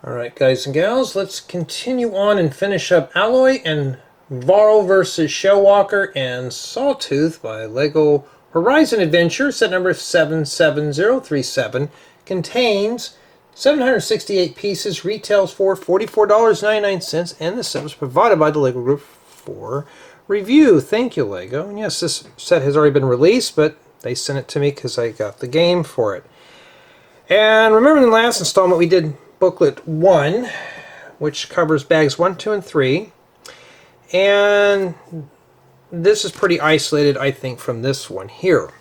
Alright guys and gals, let's continue on and finish up Aloy and Varl versus Shellwalker and Sawtooth by LEGO Horizon Adventure. Set number 77037 contains 768 pieces, retails for $44.99, and the set was provided by the LEGO Group for review. Thank you, LEGO. And yes, this set has already been released, but they sent it to me because I got the game for it. And remember in the last installment we did booklet 1, which covers bags 1, 2, and 3. And this is pretty isolated, I think, from this one here.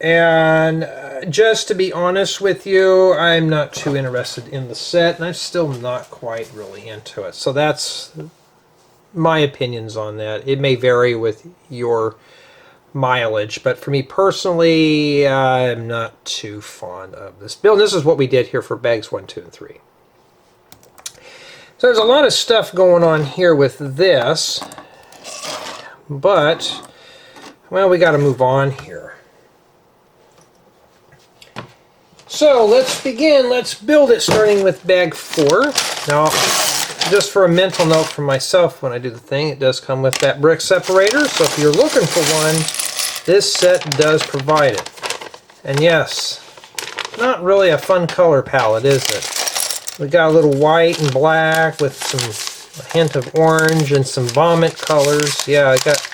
And just to be honest with you, I'm not too interested in the set, and I'm still not quite really into it. So that's my opinions on that. It may vary with your mileage, but for me personally, I'm not too fond of this build. This is what we did here for bags 1, 2, and 3. So there's a lot of stuff going on here with this, but, well, we got to move on here. So let's begin. Let's build it, starting with bag 4. Now, just for a mental note for myself when I do the thing, it does come with that brick separator, so if you're looking for one, this set does provide it. And yes, not really a fun color palette, is it? We got a little white and black with a hint of orange and some vomit colors. Yeah, I got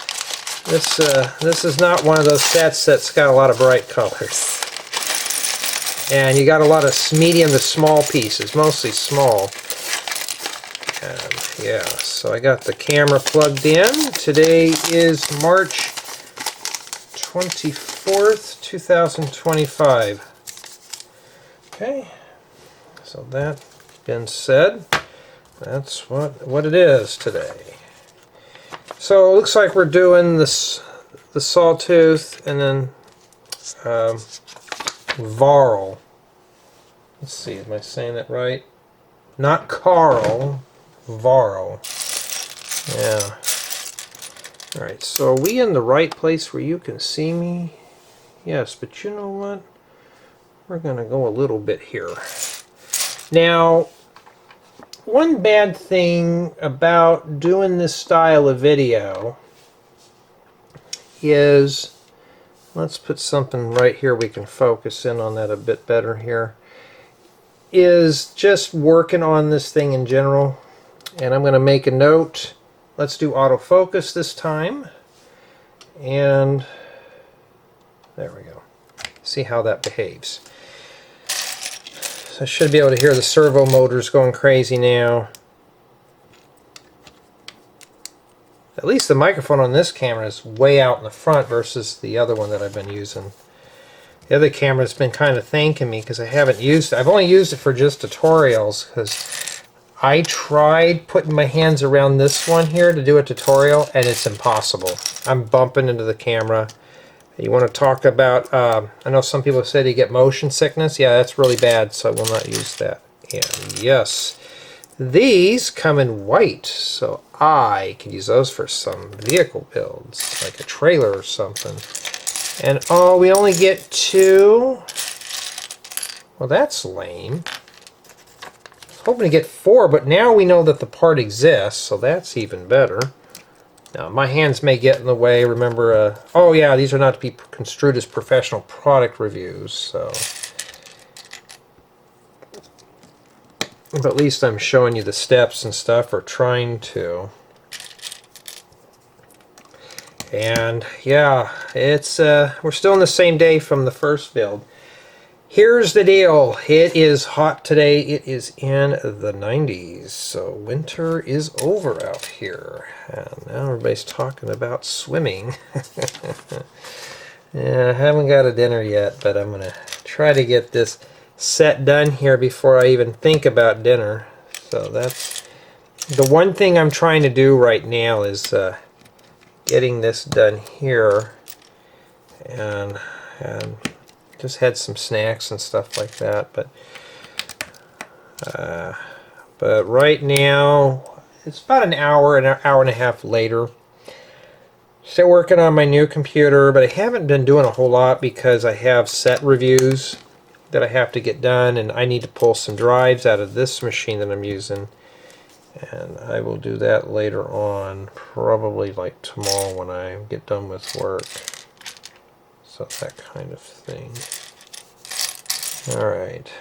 this. This is not one of those sets that's got a lot of bright colors. And you got a lot of medium to small pieces, mostly small. And yeah, so I got the camera plugged in. Today is March 24th, 2025. Okay, so that being said, that's what it is today. So it looks like we're doing this, the Sawtooth, and then Varl. Let's see, am I saying that right? Not Carl, Varl. Yeah. Alright, so are we in the right place where you can see me? Yes, but you know what? We're going to go a little bit here. Now, one bad thing about doing this style of video is, let's put something right here we can focus in on that a bit better here, is just working on this thing in general. And I'm going to make a note. Let's do autofocus this time, and there we go. See how that behaves. So I should be able to hear the servo motors going crazy now. At least the microphone on this camera is way out in the front versus the other one that I've been using. The other camera's been kind of thanking me because I haven't used it. I've only used it for just tutorials because I tried putting my hands around this one here to do a tutorial, and it's impossible. I'm bumping into the camera. You want to talk about, I know some people have said you get motion sickness. Yeah, that's really bad, so I will not use that. And yes, these come in white, so I can use those for some vehicle builds, like a trailer or something. And oh, we only get 2? Well, that's lame. Hoping to get 4, but now we know that the part exists, so that's even better. Now, my hands may get in the way. Remember, oh yeah, these are not to be construed as professional product reviews, so. But at least I'm showing you the steps and stuff, or trying to. And yeah, it's we're still on the same day from the first build. Here's the deal. It is hot today. It is in the 90s. So winter is over out here. And now everybody's talking about swimming. Yeah, I haven't got a dinner yet, but I'm going to try to get this set done here before I even think about dinner. So that's the one thing I'm trying to do right now, is getting this done here. And just had some snacks and stuff like that, but right now it's about an hour and a half later. Still working on my new computer, but I haven't been doing a whole lot because I have set reviews that I have to get done, and I need to pull some drives out of this machine that I'm using, and I will do that later on, probably like tomorrow when I get done with work. So that kind of thing. Alright.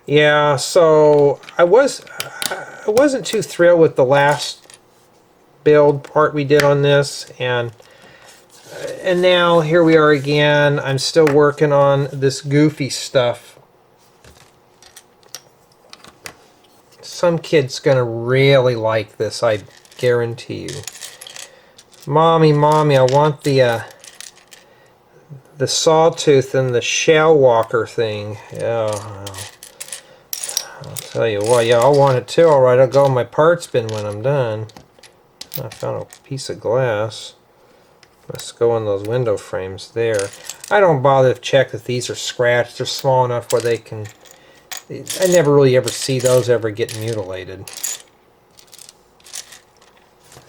Yeah, so I wasn't too thrilled with the last build part we did on this, and now here we are again. I'm still working on this goofy stuff. Some kid's gonna really like this, I guarantee you. Mommy, I want the Sawtooth and the Shell Walker thing. Yeah, well, I'll tell you what, yeah, I'll want it too. Alright, I'll go in my parts bin when I'm done. I found a piece of glass. Let's go in those window frames there. I don't bother to check that these are scratched. They're small enough where they can... I never really ever see those ever get mutilated.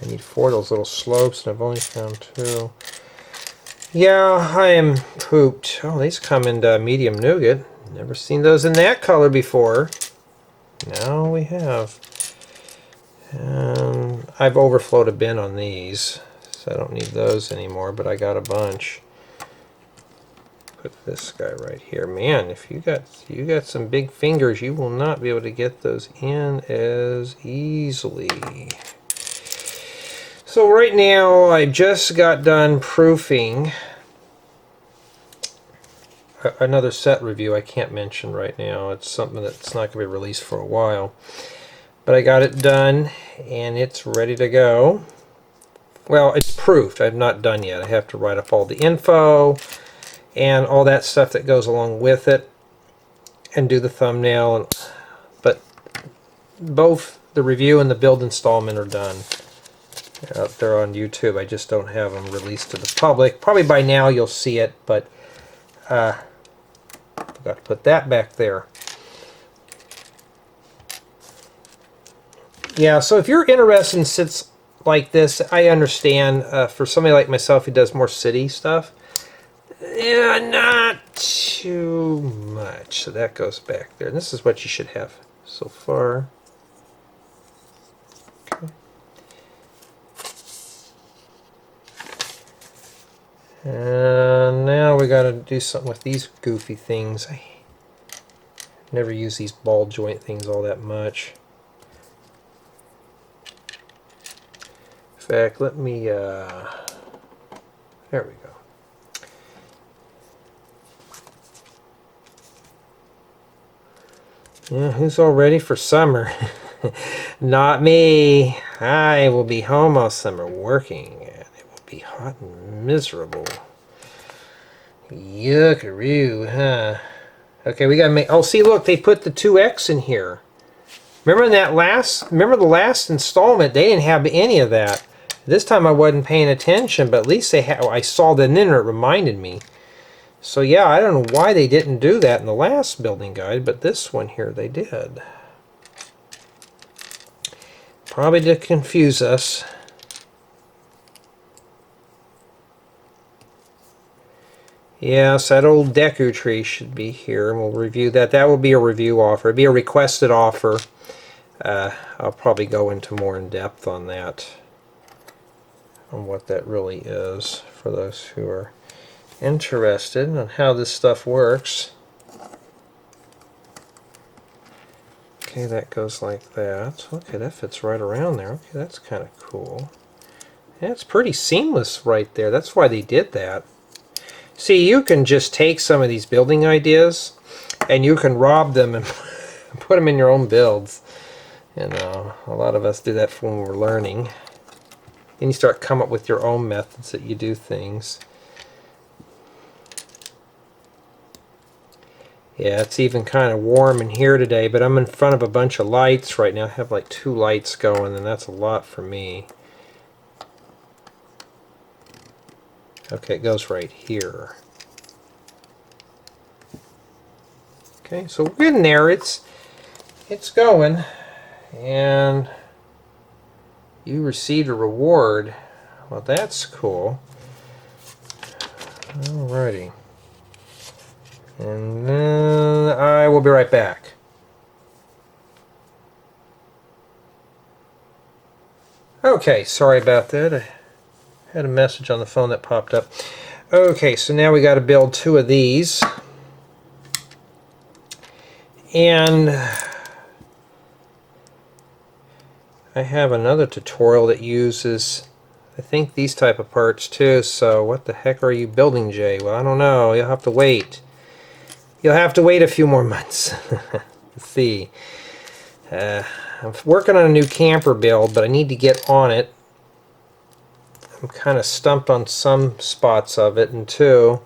I need 4 of those little slopes, and I've only found 2. Yeah, I am pooped. Oh, these come in medium nougat. Never seen those in that color before. Now we have. I've overflowed a bin on these, so I don't need those anymore, but I got a bunch. Put this guy right here. Man, if you got some big fingers, you will not be able to get those in as easily. So right now, I just got done proofing another set review I can't mention right now. It's something that's not going to be released for a while. But I got it done, and it's ready to go. Well, it's proofed. I'm not done yet. I have to write up all the info and all that stuff that goes along with it, and do the thumbnail. But both the review and the build installment are done. They're out there on YouTube. I just don't have them released to the public. Probably by now you'll see it, but forgot to put that back there. Yeah, so if you're interested in sits like this, I understand. For somebody like myself who does more city stuff, yeah, not too much. So that goes back there. And this is what you should have so far. Okay. And now we got to do something with these goofy things. I never use these ball joint things all that much. In fact, let me, there we go. Yeah, who's all ready for summer? Not me. I will be home all summer working, and it will be hot and miserable. Yuckaroo, huh? Okay, we gotta make, oh, see, look, they put the 2X in here. Remember the last installment, they didn't have any of that. This time I wasn't paying attention, but at least they had, I saw that in there, it reminded me. So yeah, I don't know why they didn't do that in the last building guide, but this one here they did. Probably to confuse us. Yes, that old Deku tree should be here, and we'll review that. That will be a review offer. It'll be a requested offer. I'll probably go into more in depth on that, on what that really is, for those who are interested in how this stuff works. Okay, that goes like that. Okay, that fits right around there. Okay, that's kind of cool. Yeah, it's pretty seamless right there. That's why they did that. See, you can just take some of these building ideas and you can rob them and put them in your own builds. You know, a lot of us do that when we're learning. Then you start coming up with your own methods that you do things. Yeah, it's even kind of warm in here today, but I'm in front of a bunch of lights right now. I have like 2 lights going, and that's a lot for me. Okay, it goes right here. Okay, so we're getting there. It's going, and you received a reward. Well, that's cool. Alrighty. And then I will be right back. Okay, sorry about that. I had a message on the phone that popped up. Okay, so now we got to build 2 of these. And I have another tutorial that uses, I think, these type of parts too. So what the heck are you building, Jay? Well, I don't know. You'll have to wait. You'll have to wait a few more months. Let's see. I'm working on a new camper build, but I need to get on it. I'm kind of stumped on some spots of it, and 2,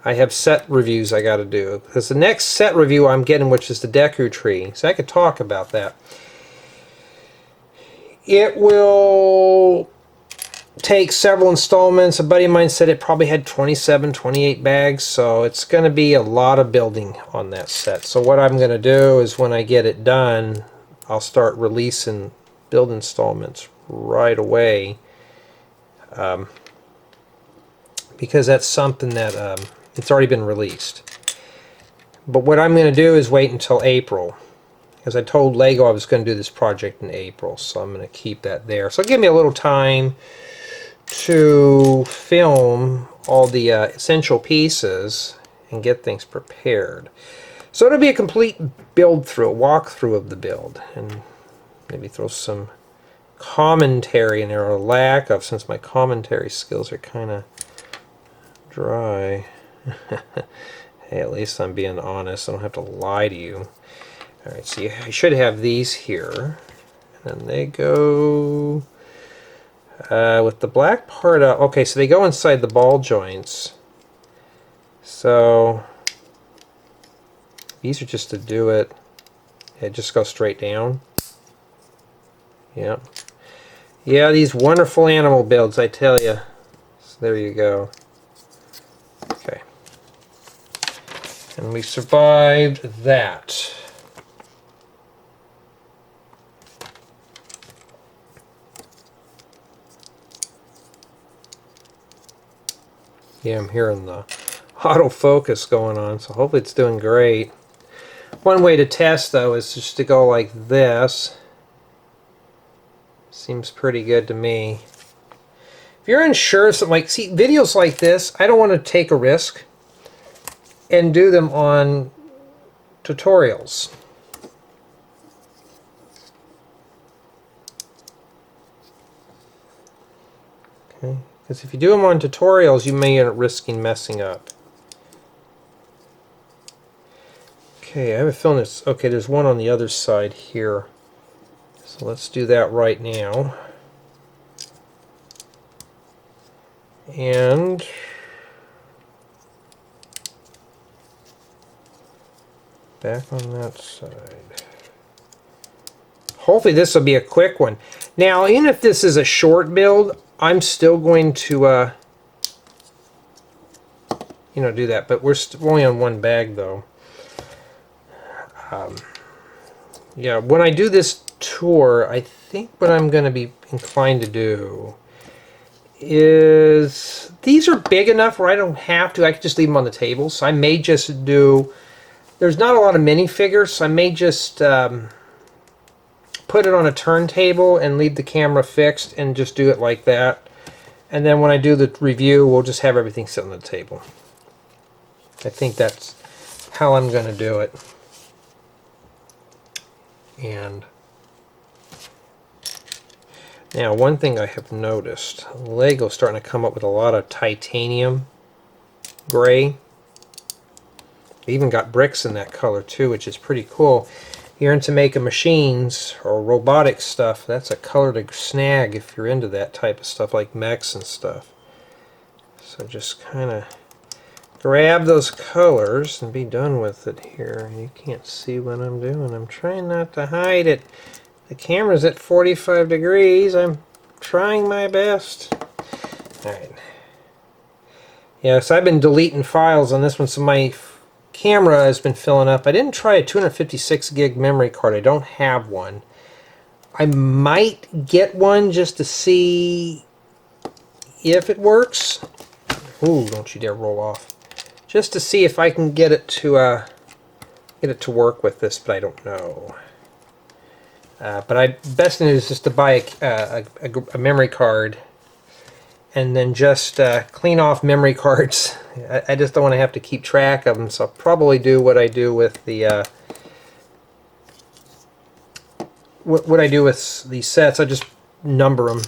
I have set reviews I got to do. Because the next set review I'm getting, which is the Deku tree, so I could talk about that. It will take several installments. A buddy of mine said it probably had 27, 28 bags, so it's going to be a lot of building on that set. So what I'm going to do is when I get it done, I'll start releasing build installments right away, because that's something that it's already been released. But what I'm going to do is wait until April, because I told Lego I was going to do this project in April, so I'm going to keep that there. So give me a little time to film all the essential pieces and get things prepared. So it'll be a complete build through, a walkthrough of the build, and maybe throw some commentary in there, or a lack of, since my commentary skills are kind of dry. Hey, at least I'm being honest. I don't have to lie to you. Alright, so I should have these here. And then they go with the black part up. Okay, so they go inside the ball joints. So these are just to do it. Yeah, just go straight down. Yeah. Yeah, these wonderful animal builds, I tell you. So there you go. Okay. And we survived that. Yeah, I'm hearing the autofocus going on, so hopefully it's doing great. One way to test, though, is just to go like this. Seems pretty good to me. If you're unsure, something like, see, videos like this, I don't want to take a risk and do them on tutorials. Okay, because if you do them on tutorials, you may end up risking messing up. Okay, I have a feeling it's, okay, there's one on the other side here. So let's do that right now. And back on that side. Hopefully this will be a quick one. Now, even if this is a short build, I'm still going to you know, do that, but we're only on one bag though. Yeah, when I do this tour, I think what I'm going to be inclined to do is, these are big enough where I don't have to, I can just leave them on the table, so I may just do, there's not a lot of minifigures, so I may just put it on a turntable and leave the camera fixed and just do it like that. And then when I do the review, we'll just have everything sit on the table. I think that's how I'm going to do it. And now, one thing I have noticed, Lego's starting to come up with a lot of titanium gray. They even got bricks in that color too, which is pretty cool. If you're into making machines or robotic stuff, that's a color to snag if you're into that type of stuff, like mechs and stuff. So just kind of grab those colors and be done with it here. You can't see what I'm doing. I'm trying not to hide it. The camera's at 45 degrees. I'm trying my best. Alright. Yeah, so I've been deleting files on this one, so my camera has been filling up. I didn't try a 256 gig memory card. I don't have one. I might get one just to see if it works. Ooh, don't you dare roll off. just to see if I can get it to work with this, but I don't know. But best news is just to buy a memory card and then just clean off memory cards. I just don't want to have to keep track of them, so I'll probably do what I do with the what I do with these sets. I just number them.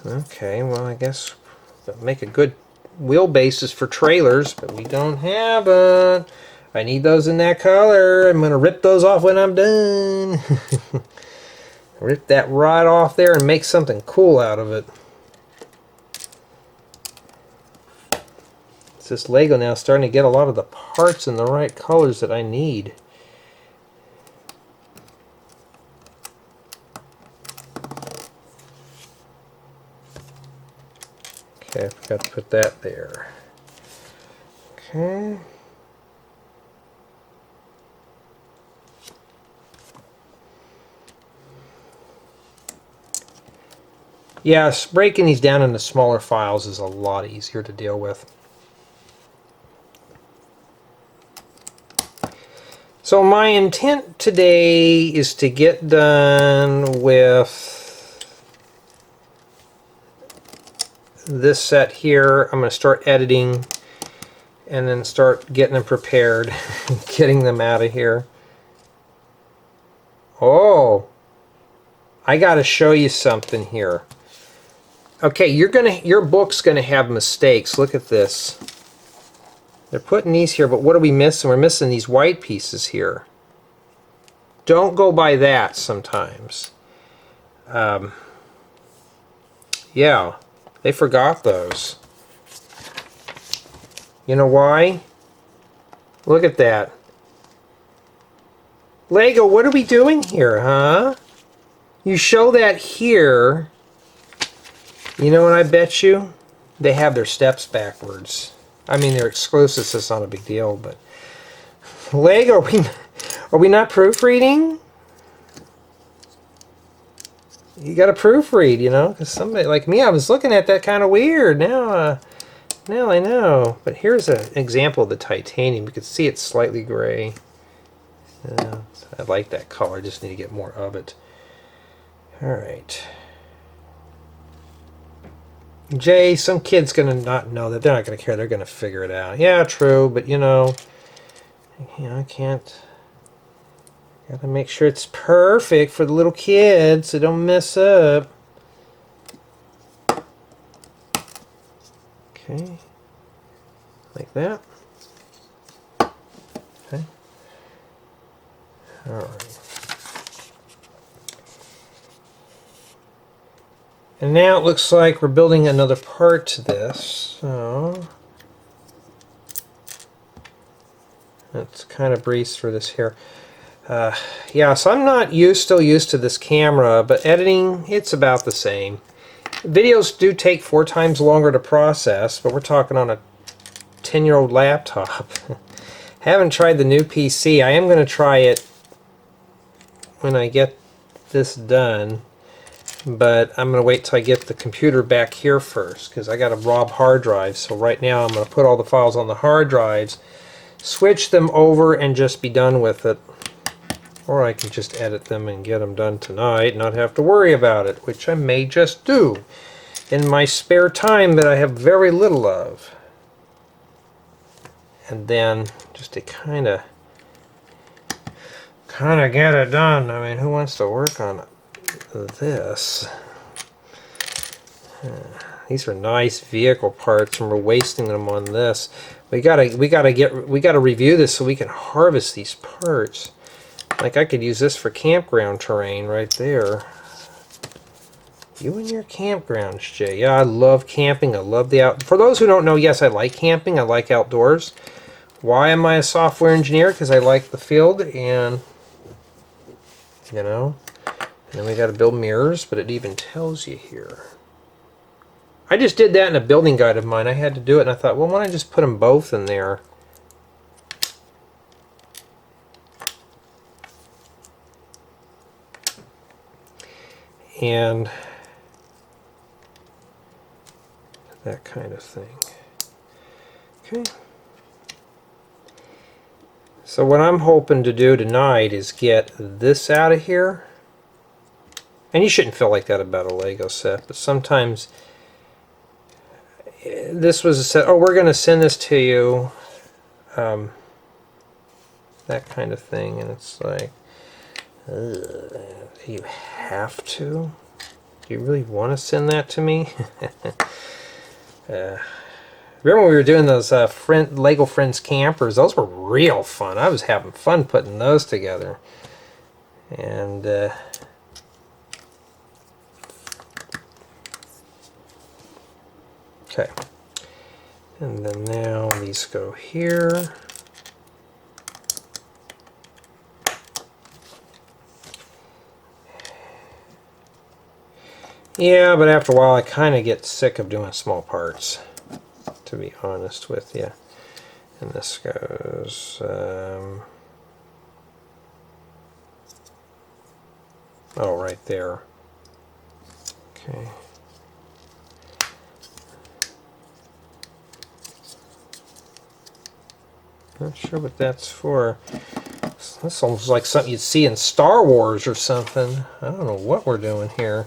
Okay, well, I guess that'll make a good wheelbases for trailers, but we don't have it. I need those in that color. I'm going to rip those off when I'm done. Rip that rod off there and make something cool out of it. It's this Lego now starting to get a lot of the parts in the right colors that I need. Okay, I forgot to put that there. Okay. Yes, breaking these down into smaller files is a lot easier to deal with. So my intent today is to get done with this set here. I'm going to start editing and then start getting them prepared, getting them out of here. Oh, I got to show you something here. Okay, your book's gonna have mistakes. Look at this. They're putting these here, but what are we missing? We're missing these white pieces here. Don't go by that sometimes. Yeah, they forgot those. You know why? Look at that. Lego, what are we doing here, huh? You show that here. You know what I bet you? They have their steps backwards. I mean, they're exclusive, so it's not a big deal, but... Lego, are we not proofreading? You gotta proofread, you know? Because somebody like me, I was looking at that kind of weird. Now I know. But here's an example of the titanium. You can see it's slightly gray. I like that color. I just need to get more of it. Alright. Jay, some kid's gonna not know that. They're not gonna care. They're gonna figure it out. Yeah, true, but you know, I can't. Gotta make sure it's perfect for the little kids, so don't mess up. Okay, like that. Okay. All right. And now it looks like we're building another part to this, so let's kind of breeze through this here. Yeah, so I'm not still used to this camera, but editing, it's about the same. Videos do take 4 times longer to process, but we're talking on a 10-year-old laptop. Haven't tried the new PC. I am going to try it when I get this done. But I'm going to wait till I get the computer back here first, because I got a ROM hard drive. So right now I'm going to put all the files on the hard drives, switch them over, and just be done with it. Or I can just edit them and get them done tonight and not have to worry about it, which I may just do in my spare time that I have very little of. And then just to kind of get it done. I mean, who wants to work on this? These are nice vehicle parts, and we're wasting them on this. We gotta review this so we can harvest these parts. Like, I could use this for campground terrain right there. You and your campgrounds, Jay. Yeah, I love camping. I love the out. For those who don't know, yes, I like camping. I like outdoors. Why am I a software engineer? Because I like the field, and you know. And then we got to build mirrors, but it even tells you here. I just did that in a building guide of mine. I had to do it, and I thought, well, why don't I just put them both in there? And that kind of thing. Okay. So what I'm hoping to do tonight is get this out of here. And you shouldn't feel like that about a Lego set, but sometimes this was a set, oh, we're going to send this to you, that kind of thing, and it's like, you have to? Do you really want to send that to me? Remember when we were doing those Lego Friends campers? Those were real fun. I was having fun putting those together. And okay. And then now these go here. Yeah, but after a while I kind of get sick of doing small parts, to be honest with you. And this goes, oh, right there. Okay. Not sure what that's for. That's almost like something you'd see in Star Wars or something. I don't know what we're doing here.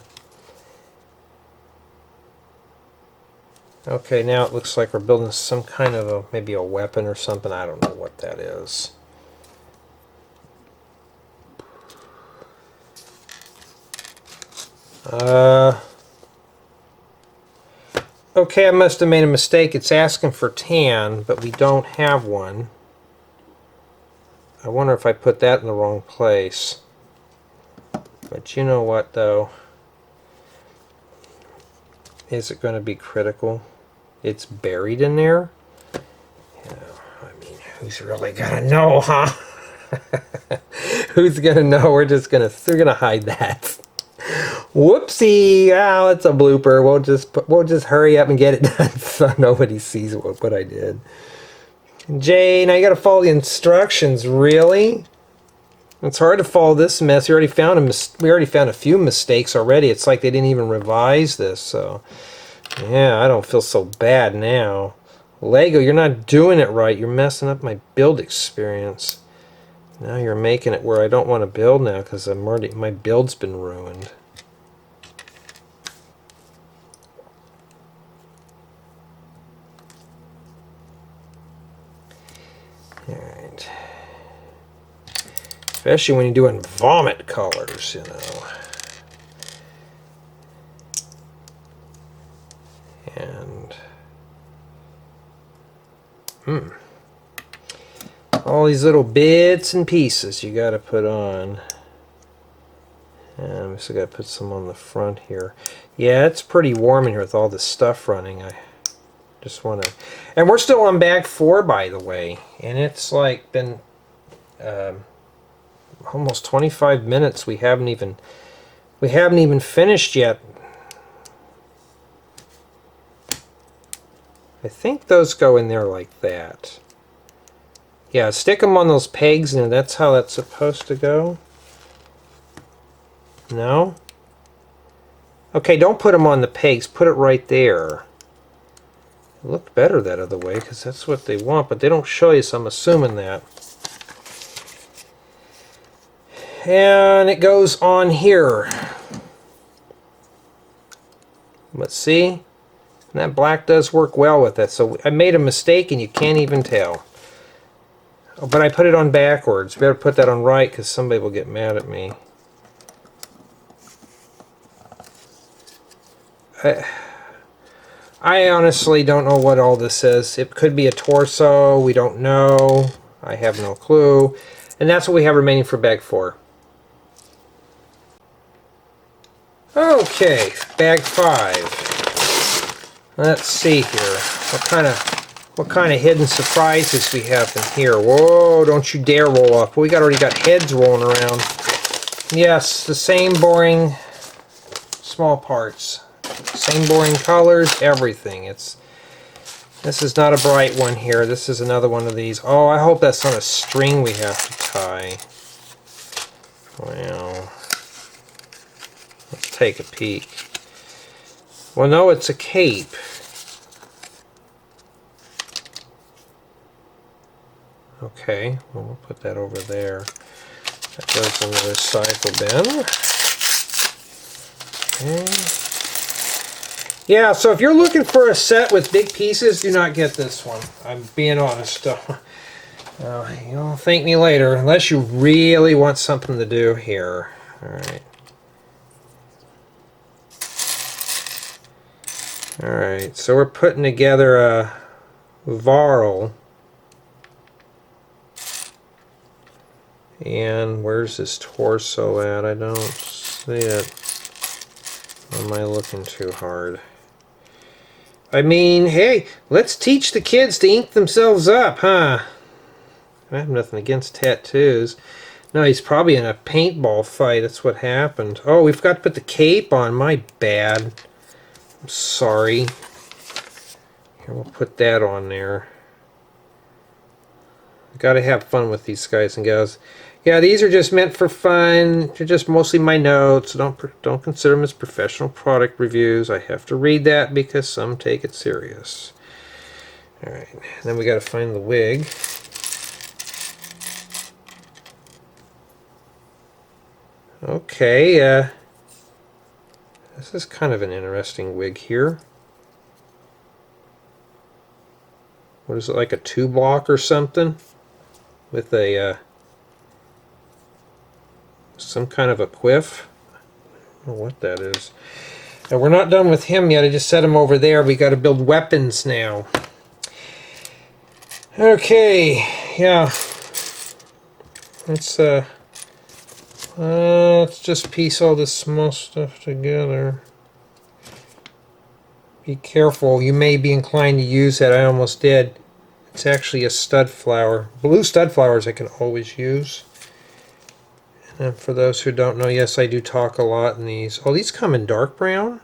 Okay, now it looks like we're building some kind of maybe a weapon or something. I don't know what that is. Okay, I must have made a mistake. It's asking for tan, but we don't have one. I wonder if I put that in the wrong place. But you know what, though? Is it going to be critical? It's buried in there? Yeah, I mean, who's really going to know, huh? Who's going to know? We're gonna hide that. Whoopsie! Ah, that's a blooper. We'll just hurry up and get it done so nobody sees what I did. Jay, now you got to follow the instructions. Really? It's hard to follow this mess. We already found a few mistakes already. It's like they didn't even revise this. So, yeah, I don't feel so bad now. Lego, you're not doing it right. You're messing up my build experience. Now you're making it where I don't want to build now because my build's been ruined. Alright. Especially when you're doing vomit colors, you know. And all these little bits and pieces you got to put on. And we still got to put some on the front here. Yeah, it's pretty warm in here with all this stuff running. I just want to... And we're still on bag 4, by the way. And it's like been almost 25 minutes. We haven't even finished yet. I think those go in there like that. Yeah, stick them on those pegs, and that's how that's supposed to go. No? Okay, don't put them on the pegs. Put it right there. It looked better that other way, because that's what they want, but they don't show you, so I'm assuming that. And it goes on here. Let's see. And that black does work well with it, so I made a mistake, and you can't even tell. But I put it on backwards. Better put that on right because somebody will get mad at me. I honestly don't know what all this is. It could be a torso. We don't know. I have no clue. And that's what we have remaining for bag 4. Okay, bag 5. Let's see here. What kind of hidden surprises we have in here? Whoa, don't you dare roll up. We already got heads rolling around. Yes, the same boring small parts. Same boring colors, everything. This is not a bright one here. This is another one of these. Oh, I hope that's not a string we have to tie. Well, let's take a peek. Well, no, it's a cape. Okay, well, we'll put that over there. That goes in the recycle bin. Okay. Yeah, so if you're looking for a set with big pieces, do not get this one. I'm being honest. You'll thank me later, unless you really want something to do here. Alright. Alright, so we're putting together a Varl. And where's this torso at? I don't see it. Or am I looking too hard? I mean, hey, let's teach the kids to ink themselves up, huh? I have nothing against tattoos. No, he's probably in a paintball fight. That's what happened. Oh, we've got to put the cape on. My bad. I'm sorry. Here, we'll put that on there. Got to have fun with these guys and gals. Yeah, these are just meant for fun. They're just mostly my notes. Don't consider them as professional product reviews. I have to read that because some take it serious. All right, then we got to find the wig. Okay, this is kind of an interesting wig here. What is it, like a 2-block or something? With a some kind of a quiff. I don't know what that is. And we're not done with him yet. I just set him over there. We got to build weapons now. Okay, yeah. Let's just piece all this small stuff together. Be careful. You may be inclined to use that. I almost did. It's actually a stud flower. Blue stud flowers I can always use. And for those who don't know, yes, I do talk a lot in these. Oh, these come in dark brown?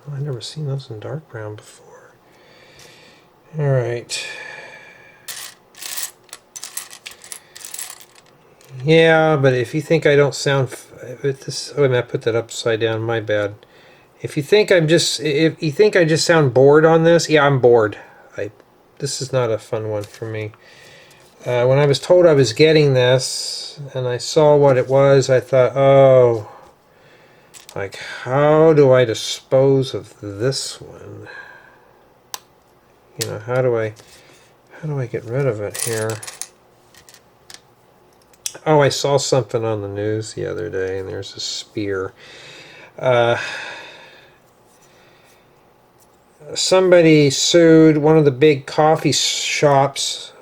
Oh, I've never seen those in dark brown before. Alright. Yeah, but if you think I don't sound... with this, oh, I put that upside down. My bad. If you think I just sound bored on this, yeah, I'm bored. This is not a fun one for me. When I was told I was getting this, and I saw what it was, I thought, oh, like, how do I dispose of this one? You know, how do I get rid of it here? Oh, I saw something on the news the other day, and there's a spear. Somebody sued one of the big coffee shops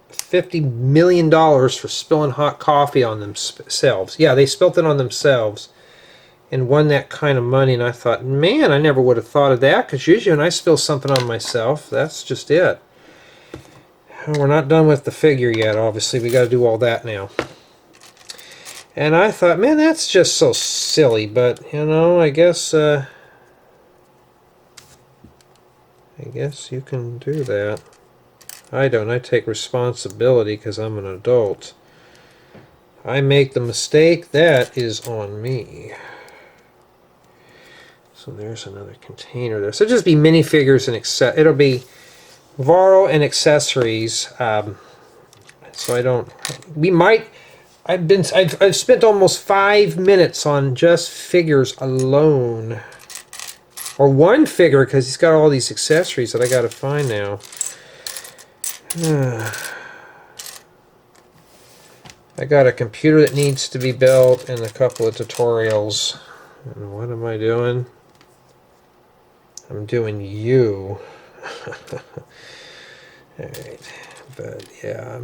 $50 million for spilling hot coffee on themselves. Yeah, they spilt it on themselves and won that kind of money. And I thought, man, I never would have thought of that, because usually when I spill something on myself, that's just it. We're not done with the figure yet, obviously. We got to do all that now. And I thought, man, that's just so silly. But, you know, I guess you can do that. I don't. I take responsibility because I'm an adult. I make the mistake, that is on me. So there's another container there. So just be minifigures and it'll be Varl and accessories. So I don't. We might. I've spent almost 5 minutes on just figures alone. Or one figure, because he's got all these accessories that I got to find now. I got a computer that needs to be built and a couple of tutorials. And what am I doing? I'm doing you. Alright, but yeah.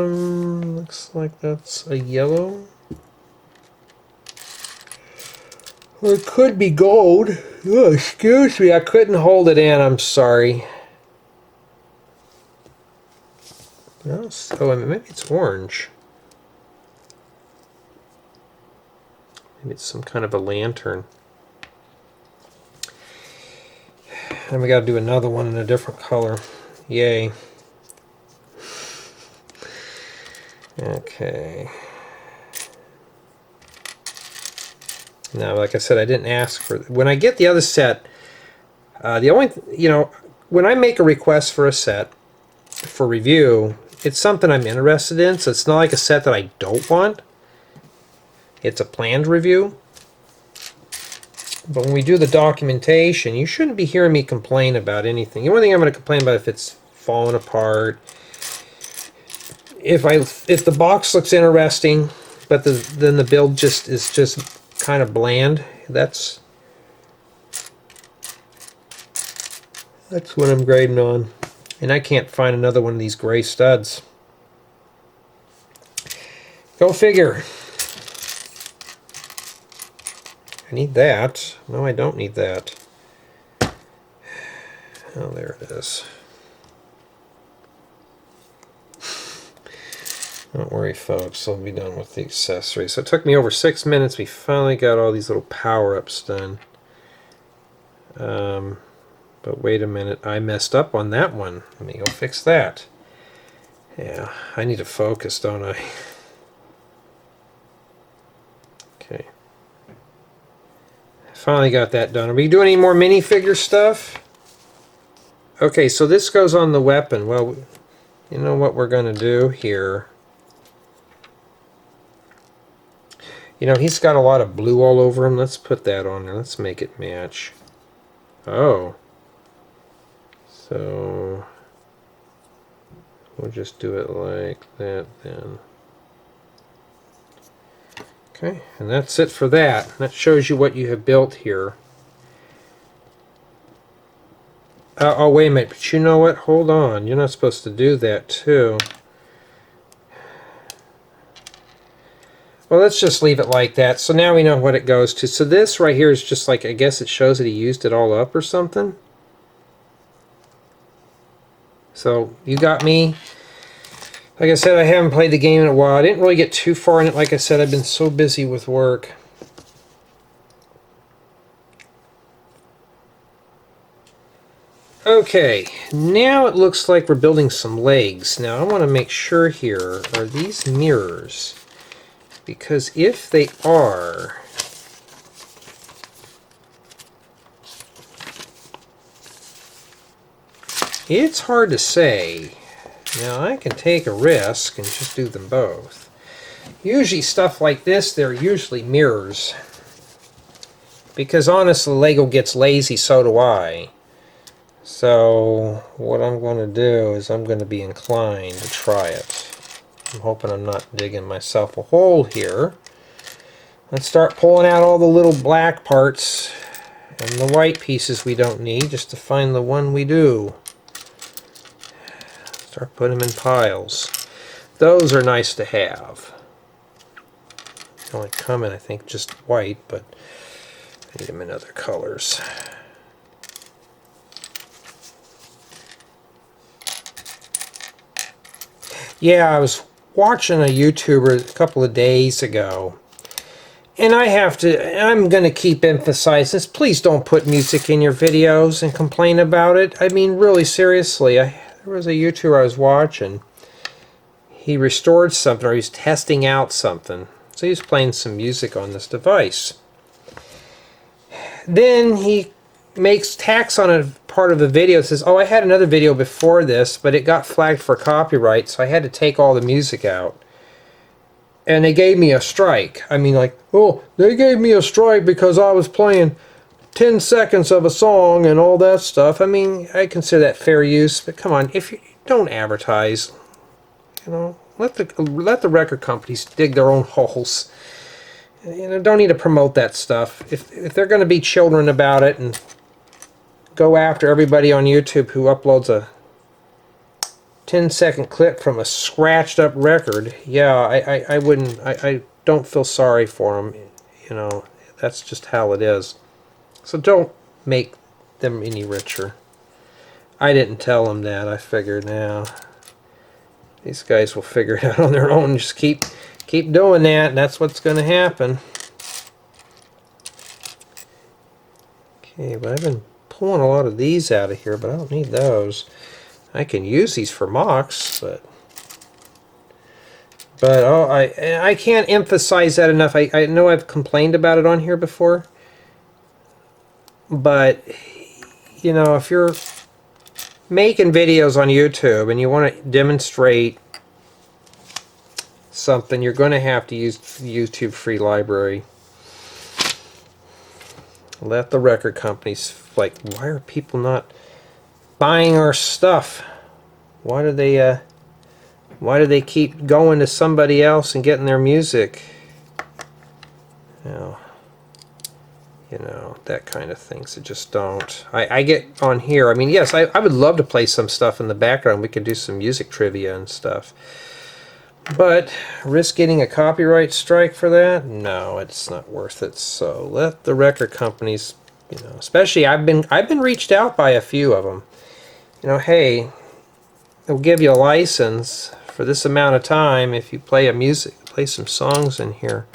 Looks like that's a yellow. Or it could be gold. Oh, excuse me, I couldn't hold it in. I'm sorry. No, oh, maybe it's orange. Maybe it's some kind of a lantern. And we got to do another one in a different color. Yay. Okay. Now, like I said, I didn't ask for... When I get the other set, The only, when I make a request for a set for review, it's something I'm interested in, so it's not like a set that I don't want. It's a planned review. But when we do the documentation, you shouldn't be hearing me complain about anything. The only thing I'm going to complain about if it's falling apart, if the box looks interesting, but then the build is just kind of bland. That's what I'm grading on. And I can't find another one of these gray studs. Go figure. I need that. No, I don't need that. Oh, there it is. Don't worry, folks. I'll be done with the accessories. So it took me over 6 minutes. We finally got all these little power-ups done. But wait a minute. I messed up on that one. Let me go fix that. Yeah, I need to focus, don't I? Okay. Finally got that done. Are we doing any more minifigure stuff? Okay, so this goes on the weapon. Well, you know what we're going to do here? He's got a lot of blue all over him. Let's put that on there. Let's make it match. Oh. So we'll just do it like that then. Okay, and that's it for that. That shows you what you have built here. Oh, wait a minute, but you know what? Hold on. You're not supposed to do that, too. Well, let's just leave it like that. So now we know what it goes to. So this right here is just like, I guess it shows that he used it all up or something. So you got me. Like I said, I haven't played the game in a while. I didn't really get too far in it. Like I said, I've been so busy with work. Okay, now it looks like we're building some legs. Now I want to make sure here, are these mirrors? Because if they are, it's hard to say. Now I can take a risk and just do them both. Usually stuff like this, they're usually mirrors. Because honestly, Lego gets lazy, so do I. So what I'm going to do is I'm going to be inclined to try it. I'm hoping I'm not digging myself a hole here. Let's start pulling out all the little black parts and the white pieces we don't need just to find the one we do. Start putting them in piles. Those are nice to have. They only come in, I think, just white, but I need them in other colors. Yeah, I was watching a YouTuber a couple of days ago, and I'm going to keep emphasizing this. Please don't put music in your videos and complain about it. I mean, really, seriously. There was a YouTuber I was watching. He restored something, or he was testing out something. So he was playing some music on this device. Then he tacks on a part of the video. It says, oh, I had another video before this, but it got flagged for copyright, so I had to take all the music out. And they gave me a strike. I mean, like, oh, they gave me a strike because I was playing 10 seconds of a song and all that stuff. I mean, I consider that fair use, but come on, if you don't advertise, let the record companies dig their own holes. Don't need to promote that stuff. If they're going to be children about it and go after everybody on YouTube who uploads a 10-second clip from a scratched up record, yeah, I wouldn't. I don't feel sorry for them. That's just how it is. So don't make them any richer. I didn't tell them that. I figured now these guys will figure it out on their own. Just keep doing that, and that's what's going to happen. Okay, but I've been pulling a lot of these out of here, but I don't need those. I can use these for mocks, but oh, I can't emphasize that enough. I know I've complained about it on here before, but you know, if you're making videos on YouTube and you want to demonstrate something, you're going to have to use YouTube free library. Let the record companies, like, why are people not buying our stuff? Why do they keep going to somebody else and getting their music? You know, that kind of things. It just don't. I get on here. I mean, yes, I would love to play some stuff in the background. We could do some music trivia and stuff. But risk getting a copyright strike for that? No, it's not worth it. So let the record companies, you know, especially I've been reached out by a few of them. You know, hey, they'll give you a license for this amount of time if you play some songs in here.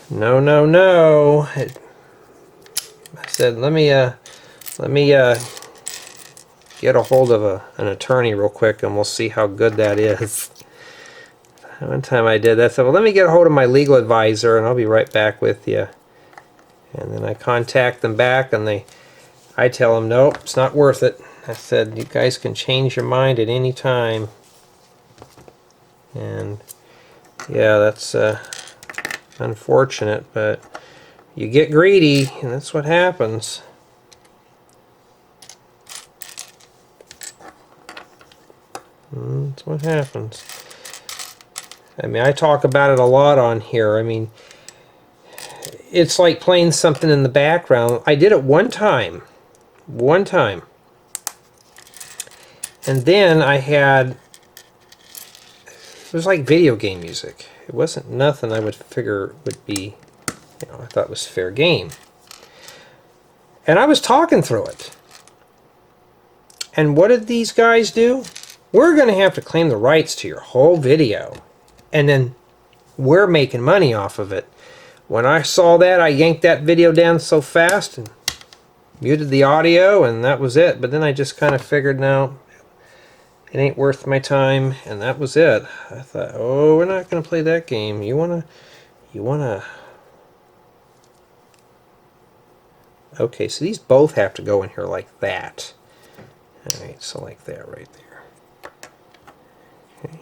No, no, no. I said, let me get a hold of an attorney real quick, and we'll see how good that is. One time I did that. I said, well, let me get a hold of my legal advisor, and I'll be right back with you. And then I contact them back, and I tell them, nope, it's not worth it. I said, you guys can change your mind at any time. And yeah, that's unfortunate, but you get greedy, and that's what happens. That's what happens. I mean, I talk about it a lot on here. I mean, it's like playing something in the background. I did it one time. And then I had, it was like video game music. It wasn't nothing I would figure would be, you know, I thought was fair game. And I was talking through it. And what did these guys do? We're going to have to claim the rights to your whole video. And then we're making money off of it. When I saw that, I yanked that video down so fast and muted the audio, and that was it. But then I just kind of figured, no, it ain't worth my time, and that was it. I thought, oh, we're not going to play that game. You wanna okay, so these both have to go in here like that. Alright, so like that right there. Okay.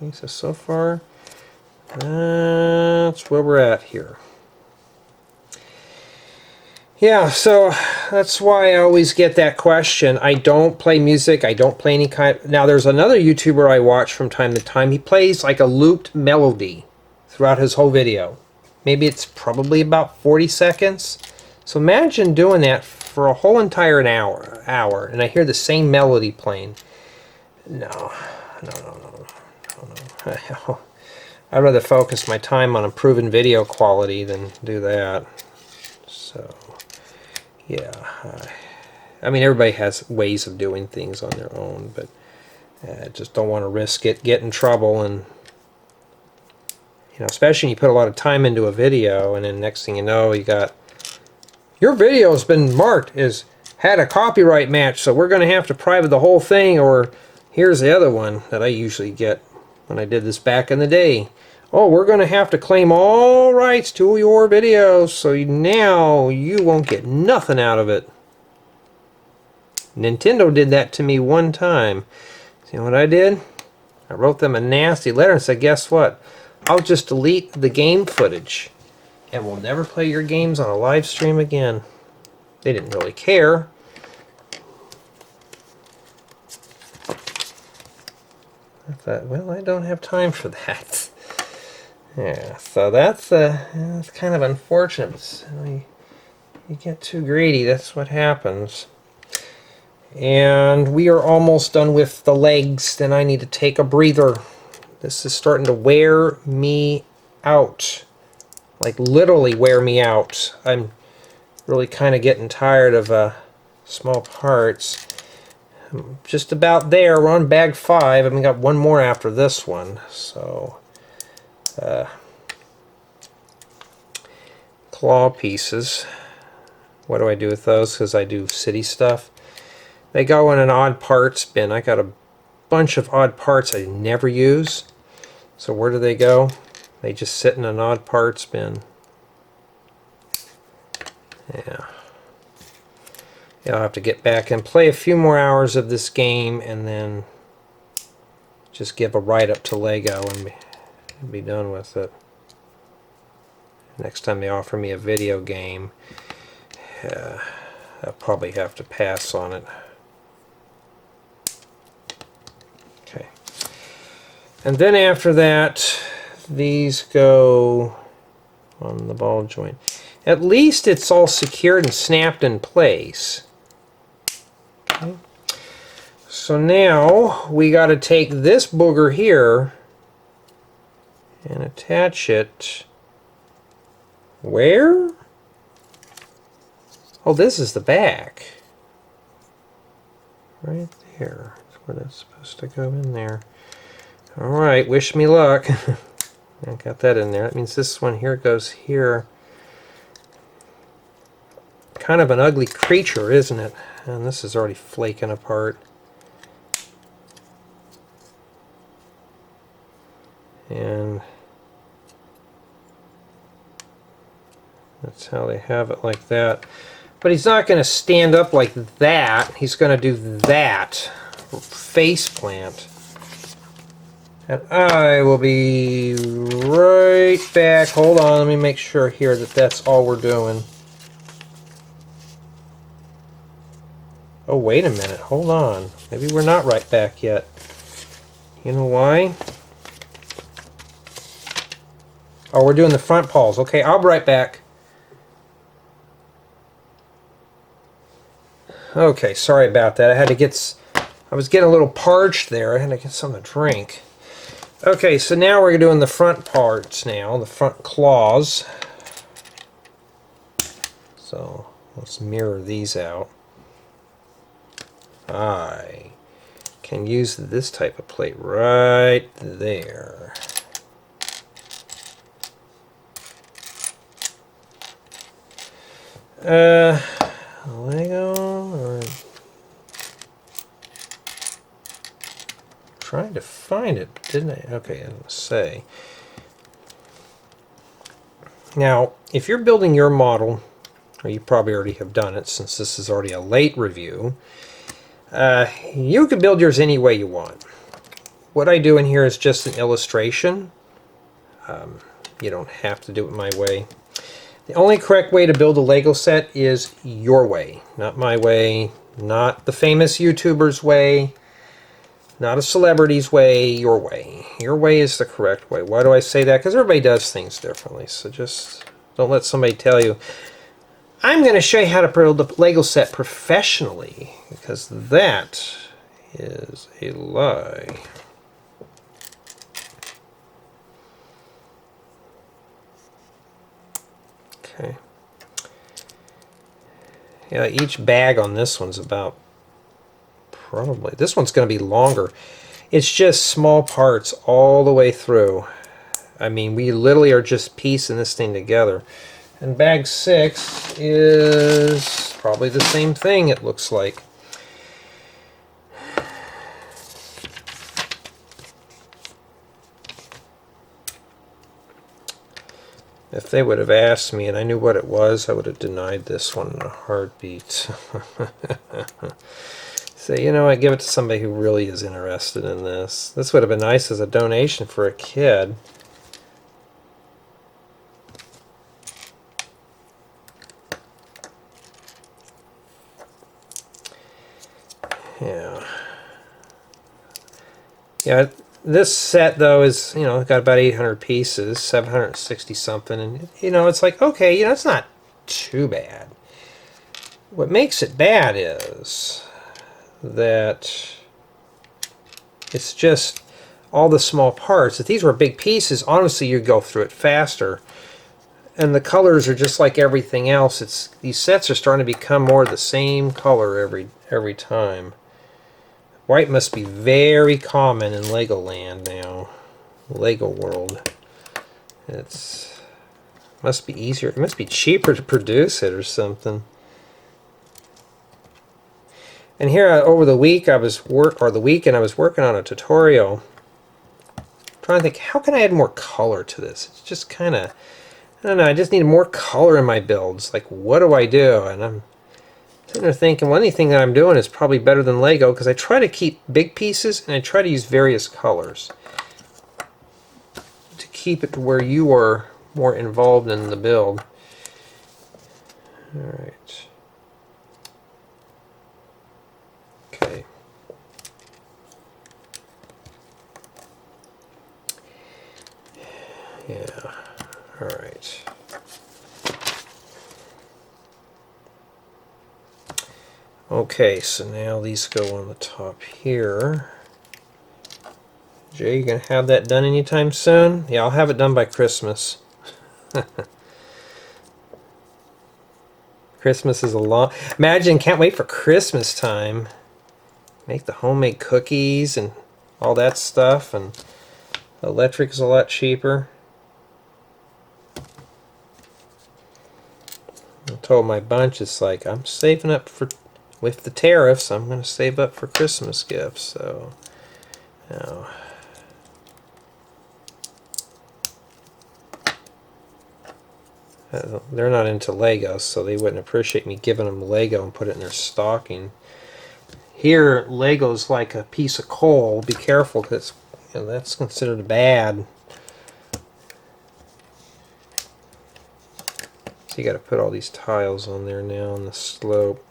Okay, so far, that's where we're at here. Yeah, so that's why I always get that question. I don't play music. I don't play any kind. Now, there's another YouTuber I watch from time to time. He plays like a looped melody throughout his whole video. Maybe it's probably about 40 seconds. So imagine doing that for a whole entire hour, and I hear the same melody playing. No. I'd rather focus my time on improving video quality than do that. So, yeah. I mean, everybody has ways of doing things on their own, but I just don't want to risk it, get in trouble, and you know, especially when you put a lot of time into a video, and then next thing you know, you got your video has been marked as had a copyright match, so we're going to have to private the whole thing. Or here's the other one that I usually get when I did this back in the day. Oh, we're going to have to claim all rights to your videos, so now you won't get nothing out of it. Nintendo did that to me one time. See what I did? I wrote them a nasty letter and said, guess what? I'll just delete the game footage, and we'll never play your games on a live stream again. They didn't really care. I thought, well, I don't have time for that. Yeah, so that's kind of unfortunate. You get too greedy, that's what happens. And we are almost done with the legs. Then I need to take a breather. This is starting to wear me out. Like literally wear me out. I'm really kind of getting tired of small parts. I'm just about there. We're on bag 5. I've got one more after this one. So, claw pieces. What do I do with those? Because I do city stuff. They go in an odd parts bin. I got a bunch of odd parts I never use. So where do they go? They just sit in an odd parts bin. Yeah. Yeah, I'll have to get back and play a few more hours of this game and then just give a write-up to Lego and be done with it. Next time they offer me a video game, I'll probably have to pass on it. Okay. And then after that, these go on the ball joint. At least it's all secured and snapped in place. Okay. So now we got to take this booger here and attach it where? Oh, this is the back. Right there. That's where that's supposed to go in there. Alright, wish me luck. I got that in there. That means this one here goes here. Kind of an ugly creature, isn't it? And this is already flaking apart. And that's how they have it, like that. But he's not going to stand up like that. He's going to do that. Face plant. And I will be right back. Hold on, let me make sure here that that's all we're doing. Oh, wait a minute. Hold on. Maybe we're not right back yet. You know why? Oh, we're doing the front paws. Okay, I'll be right back. Okay, sorry about that. I was getting a little parched there. I had to get something to drink. Okay, so now we're doing the front parts now, the front claws. So let's mirror these out. I can use this type of plate right there. Lego or trying to find it, didn't I? Okay, I didn't say. Now, if you're building your model, or you probably already have done it since this is already a late review, you can build yours any way you want. What I do in here is just an illustration. You don't have to do it my way. The only correct way to build a Lego set is your way, not my way, not the famous YouTuber's way, not a celebrity's way, your way. Your way is the correct way. Why do I say that? Because everybody does things differently, so just don't let somebody tell you, I'm going to show you how to build a Lego set professionally, because that is a lie. Okay. Yeah, each bag on this one's about probably, this one's going to be longer. It's just small parts all the way through. I mean, we literally are just piecing this thing together. And bag 6 is probably the same thing, it looks like. If they would have asked me and I knew what it was, I would have denied this one in a heartbeat. Say, you know, I give it to somebody who really is interested in this. This would have been nice as a donation for a kid. Yeah. Yeah. This set, though, is, you know, got about 800 pieces, 760 something, and, you know, it's like, okay, you know, it's not too bad. What makes it bad is that it's just all the small parts. If these were big pieces, honestly, you'd go through it faster. And the colors are just like everything else. These sets are starting to become more the same color every time. White must be very common in Legoland now. Lego world. Must be easier. It must be cheaper to produce it or something. And here over the week I was weekend I was working on a tutorial. Trying to think, how can I add more color to this? It's just kind of, I don't know, I just need more color in my builds. Like, what do I do? And I'm sitting there thinking, well, anything that I'm doing is probably better than Lego, because I try to keep big pieces and I try to use various colors to keep it to where you are more involved in the build. Alright. Okay. Yeah. Alright. Okay, so now these go on the top here. Jay, you gonna have that done anytime soon? Yeah, I'll have it done by Christmas. Christmas is a long... Imagine, can't wait for Christmas time. Make the homemade cookies and all that stuff, and electric is a lot cheaper. I told my bunch, it's like, I'm saving up for... With the tariffs, I'm going to save up for Christmas gifts, so... Now... They're not into Legos, so they wouldn't appreciate me giving them Lego and put it in their stocking. Here, Lego's like a piece of coal. Be careful, because that's considered bad. So you got to put all these tiles on there now on the slope.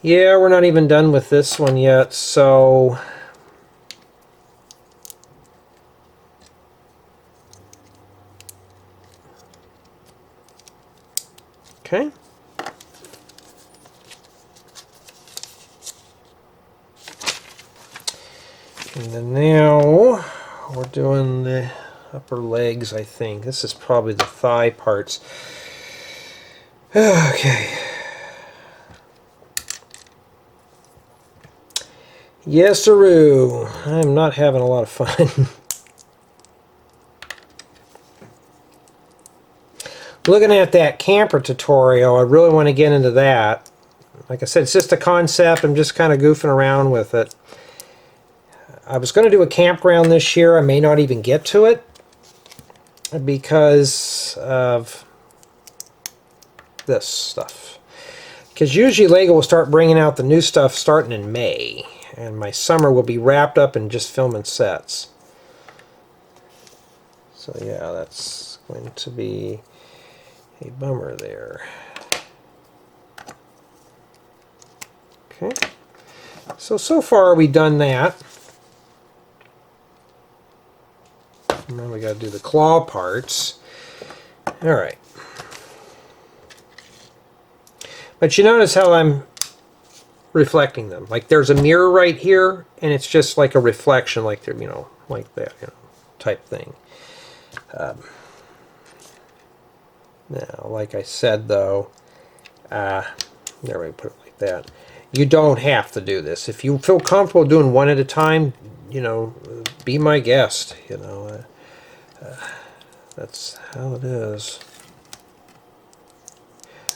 Yeah, we're not even done with this one yet, so... Okay. And then now we're doing the upper legs, I think. This is probably the thigh parts. Okay. Yes, sirroo. I'm not having a lot of fun. Looking at that camper tutorial, I really want to get into that. Like I said, it's just a concept. I'm just kind of goofing around with it. I was going to do a campground this year. I may not even get to it because of this stuff. Because usually Lego will start bringing out the new stuff starting in May. And my summer will be wrapped up in just filming sets. So yeah, that's going to be a bummer there. Okay. So far we've done that. Now we got to do the claw parts. Alright. But you notice how I'm reflecting them. Like there's a mirror right here, and it's just like a reflection, like they're, like that, type thing. Now, like I said, though, there we put it like that. You don't have to do this. If you feel comfortable doing one at a time, be my guest. That's how it is.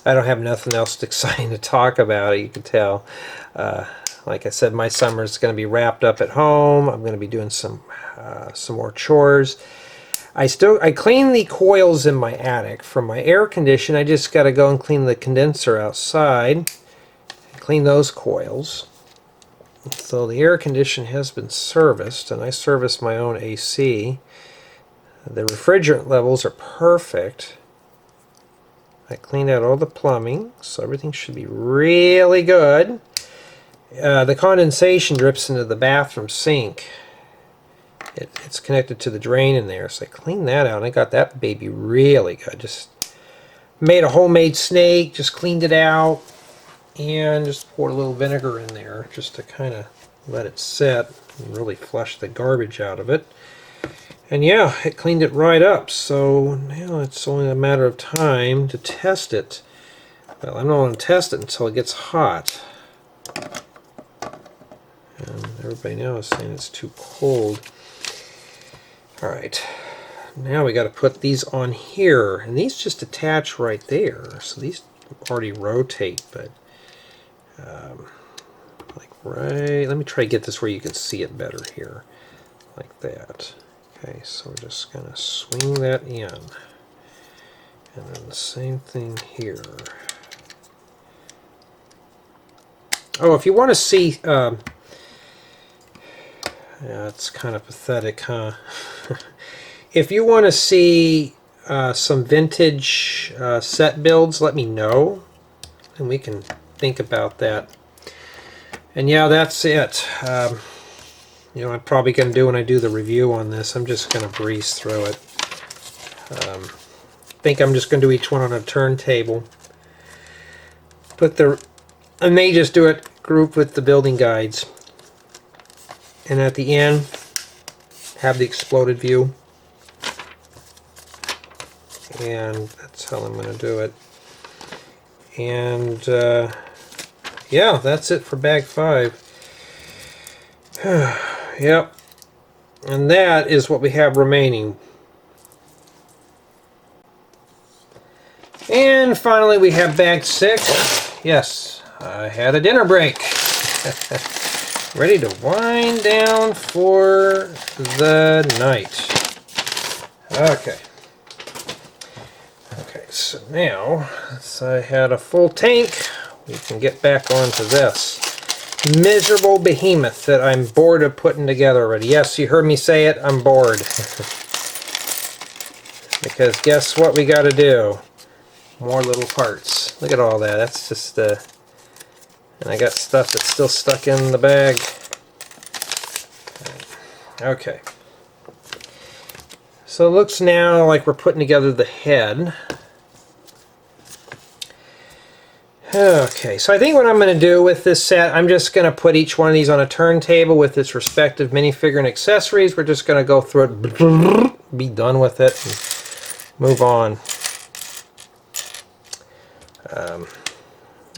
I don't have nothing else exciting to talk about. You can tell. Like I said, my summer is going to be wrapped up at home. I'm going to be doing some more chores. I clean the coils in my attic. From my air condition, I just got to go and clean the condenser outside. Clean those coils. So the air condition has been serviced, and I service my own AC. The refrigerant levels are perfect. I cleaned out all the plumbing, so everything should be really good. The condensation drips into the bathroom sink. It's connected to the drain in there, so I cleaned that out, and I got that baby really good. Just made a homemade snake, just cleaned it out, and just poured a little vinegar in there just to kind of let it set and really flush the garbage out of it. And yeah, it cleaned it right up, so now it's only a matter of time to test it. Well, I don't want to test it until it gets hot. And everybody now is saying it's too cold. Alright, now we got to put these on here, and these just attach right there, so these already rotate, but like right, let me try to get this where you can see it better here, like that. Okay, so we're just going to swing that in. And then the same thing here. Oh, if you want to see, yeah, it's kind of pathetic, huh? If you want to see some vintage set builds, let me know, and we can think about that. And yeah, that's it. You know, I'm probably going to do when I do the review on this, I'm just going to breeze through it. I think I'm just going to do each one on a turntable. I may just do it grouped with the building guides. And at the end, have the exploded view. And that's how I'm going to do it. And yeah, that's it for bag 5. Yep. And that is what we have remaining. And finally we have bag 6. Yes, I had a dinner break. Ready to wind down for the night. Okay. Okay, so now, since I had a full tank, we can get back onto this miserable behemoth that I'm bored of putting together already. Yes, you heard me say it, I'm bored. Because guess what we got to do? More little parts. Look at all that. That's just and I got stuff that's still stuck in the bag. Okay. So it looks now like we're putting together the head. Okay, so I think what I'm going to do with this set, I'm just going to put each one of these on a turntable with its respective minifigure and accessories. We're just going to go through it, be done with it, and move on.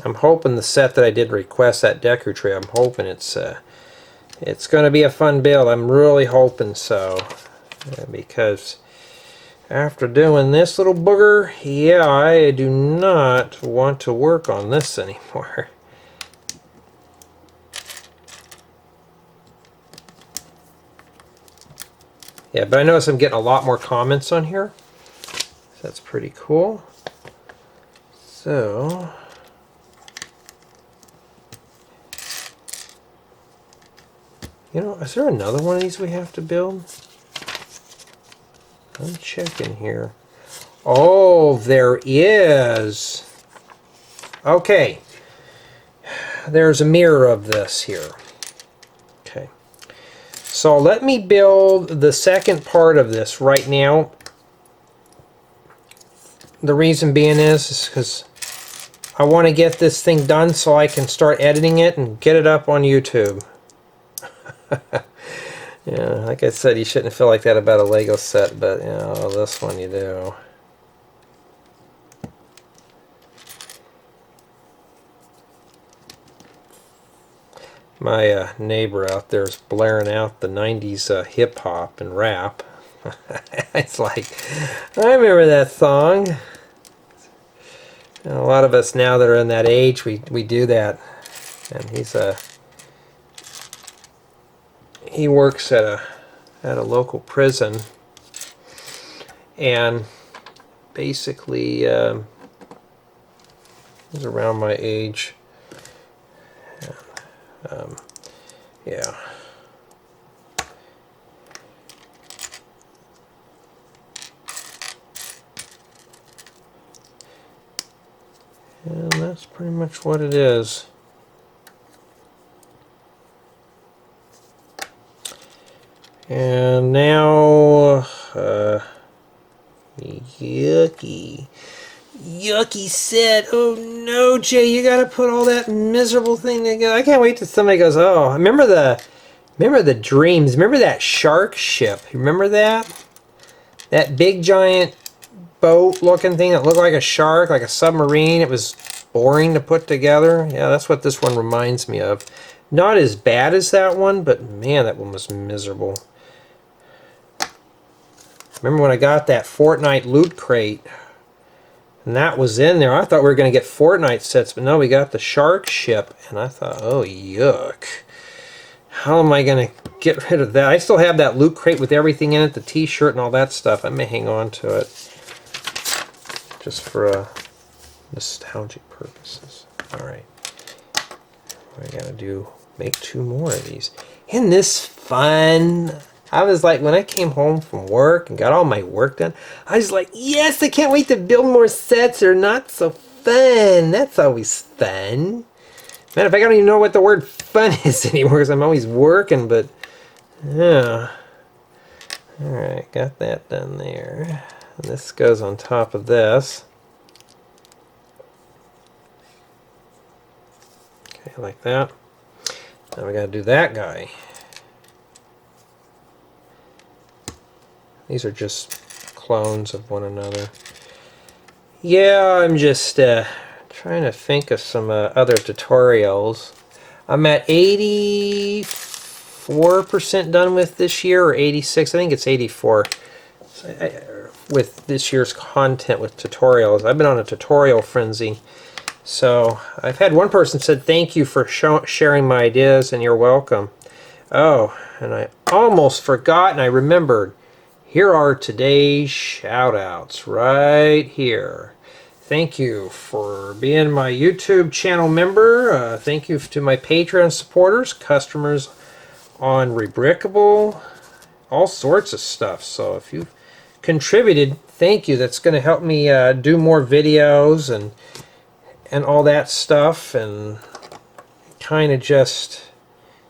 I'm hoping the set that I did request, that Decker Tree, I'm hoping it's going to be a fun build. I'm really hoping so, because after doing this little booger, yeah, I do not want to work on this anymore. Yeah, but I notice I'm getting a lot more comments on here. So that's pretty cool. So, you know, is there another one of these we have to build? I'm checking here. Oh, there is. Okay. There's a mirror of this here. Okay. So let me build the second part of this right now. The reason being is because I want to get this thing done so I can start editing it and get it up on YouTube. Yeah, like I said, you shouldn't feel like that about a Lego set, but you know, this one you do. My neighbor out there is blaring out the 90s hip-hop and rap. It's like, I remember that song. And a lot of us now that are in that age, we do that. And he works at a local prison, and basically he's around my age. Yeah. And that's pretty much what it is. And now, yucky set. Oh no, Jay, you gotta put all that miserable thing together. I can't wait till somebody goes, oh, remember the dreams, remember that shark ship, remember that? That big giant boat looking thing that looked like a shark, like a submarine. It was boring to put together. Yeah, that's what this one reminds me of. Not as bad as that one, but man, that one was miserable. Remember when I got that Fortnite loot crate, and that was in there. I thought we were going to get Fortnite sets, but no, we got the shark ship, and I thought, oh, yuck. How am I going to get rid of that? I still have that loot crate with everything in it, the t-shirt and all that stuff. I may hang on to it. just for nostalgic purposes. Alright. I gotta make 2 more of these. Isn't this fun? I was like, when I came home from work and got all my work done, I was like, yes, I can't wait to build more sets. They're not so fun. That's always fun. Man, if I don't even know what the word fun is anymore because I'm always working, but yeah. Alright, got that done there. And this goes on top of this. Okay, like that. Now we gotta do that guy. These are just clones of one another. Yeah, I'm just trying to think of some other tutorials. I'm at 84% done with this year, or 86. I think it's 84. With this year's content with tutorials. I've been on a tutorial frenzy. So I've had one person said, thank you for sharing my ideas and you're welcome. Oh, and I almost forgot and I remembered. Here are today's shout outs right here. Thank you for being my YouTube channel member. Thank you to my Patreon supporters, customers on Rebrickable, all sorts of stuff. So if you've contributed, thank you. That's going to help me do more videos and all that stuff, and kind of just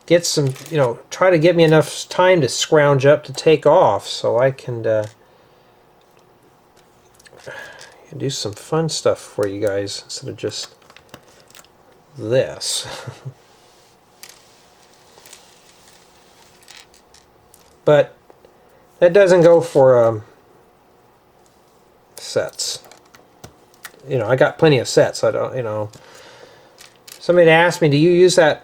get some, try to get me enough time to scrounge up to take off so I can do some fun stuff for you guys instead of just this. But that doesn't go for sets. I got plenty of sets. I don't, Somebody asked me, do you use that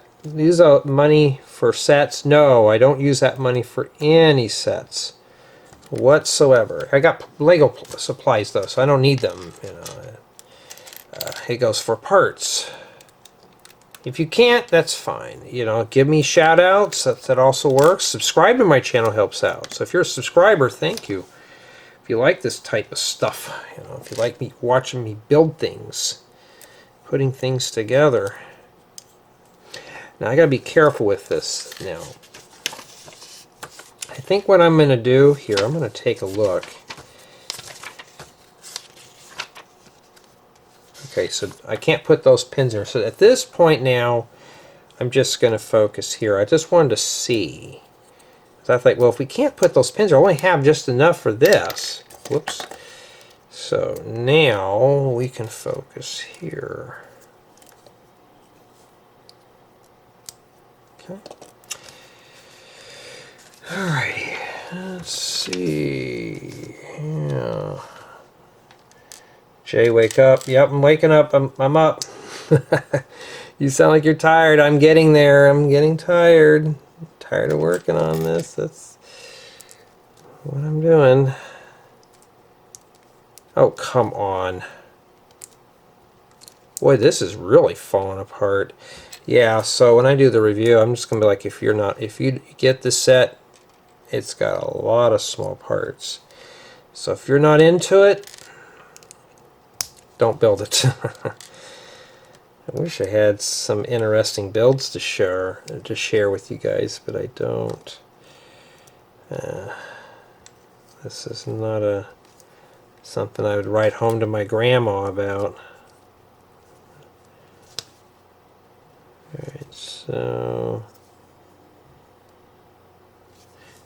money for sets? No, I don't use that money for any sets whatsoever. I got Lego supplies though, so I don't need them. It goes for parts. If you can't, that's fine. Give me shout outs. That also works. Subscribe to my channel helps out. So if you're a subscriber, thank you. If you like this type of stuff, if you like me watching me build things, putting things together. Now I gotta be careful with this now. I think what I'm gonna do here, I'm gonna take a look. Okay, so I can't put those pins in. So at this point now, I'm just gonna focus here. I just wanted to see. So I thought, well, if we can't put those pins, I only have just enough for this. Whoops. So now we can focus here. Okay. Alrighty. Let's see. Yeah. Jay, wake up. Yep, I'm waking up. I'm up. You sound like you're tired. I'm getting there. I'm getting tired. Tired of working on this. That's what I'm doing. Oh, come on. Boy, this is really falling apart. Yeah, so when I do the review, I'm just going to be like, if you get the set, it's got a lot of small parts. So if you're not into it, don't build it. I wish I had some interesting builds to share with you guys, but I don't. This is not something I would write home to my grandma about. Alright, so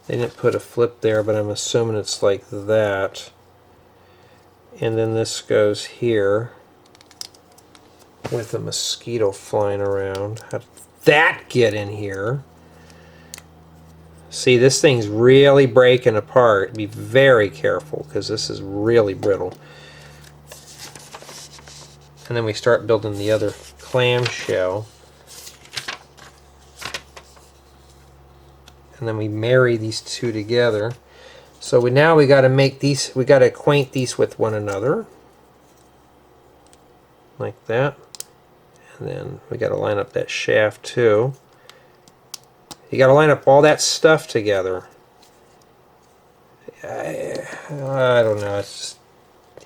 they didn't put a flip there, but I'm assuming it's like that. And then this goes here with a mosquito flying around. How did that get in here? See, this thing's really breaking apart. Be very careful because this is really brittle. And then we start building the other clamshell. And then we marry these two together. So now we got to make these, we got to acquaint these with one another. Like that. And then we got to line up that shaft too. You got to line up all that stuff together. I don't know, it's just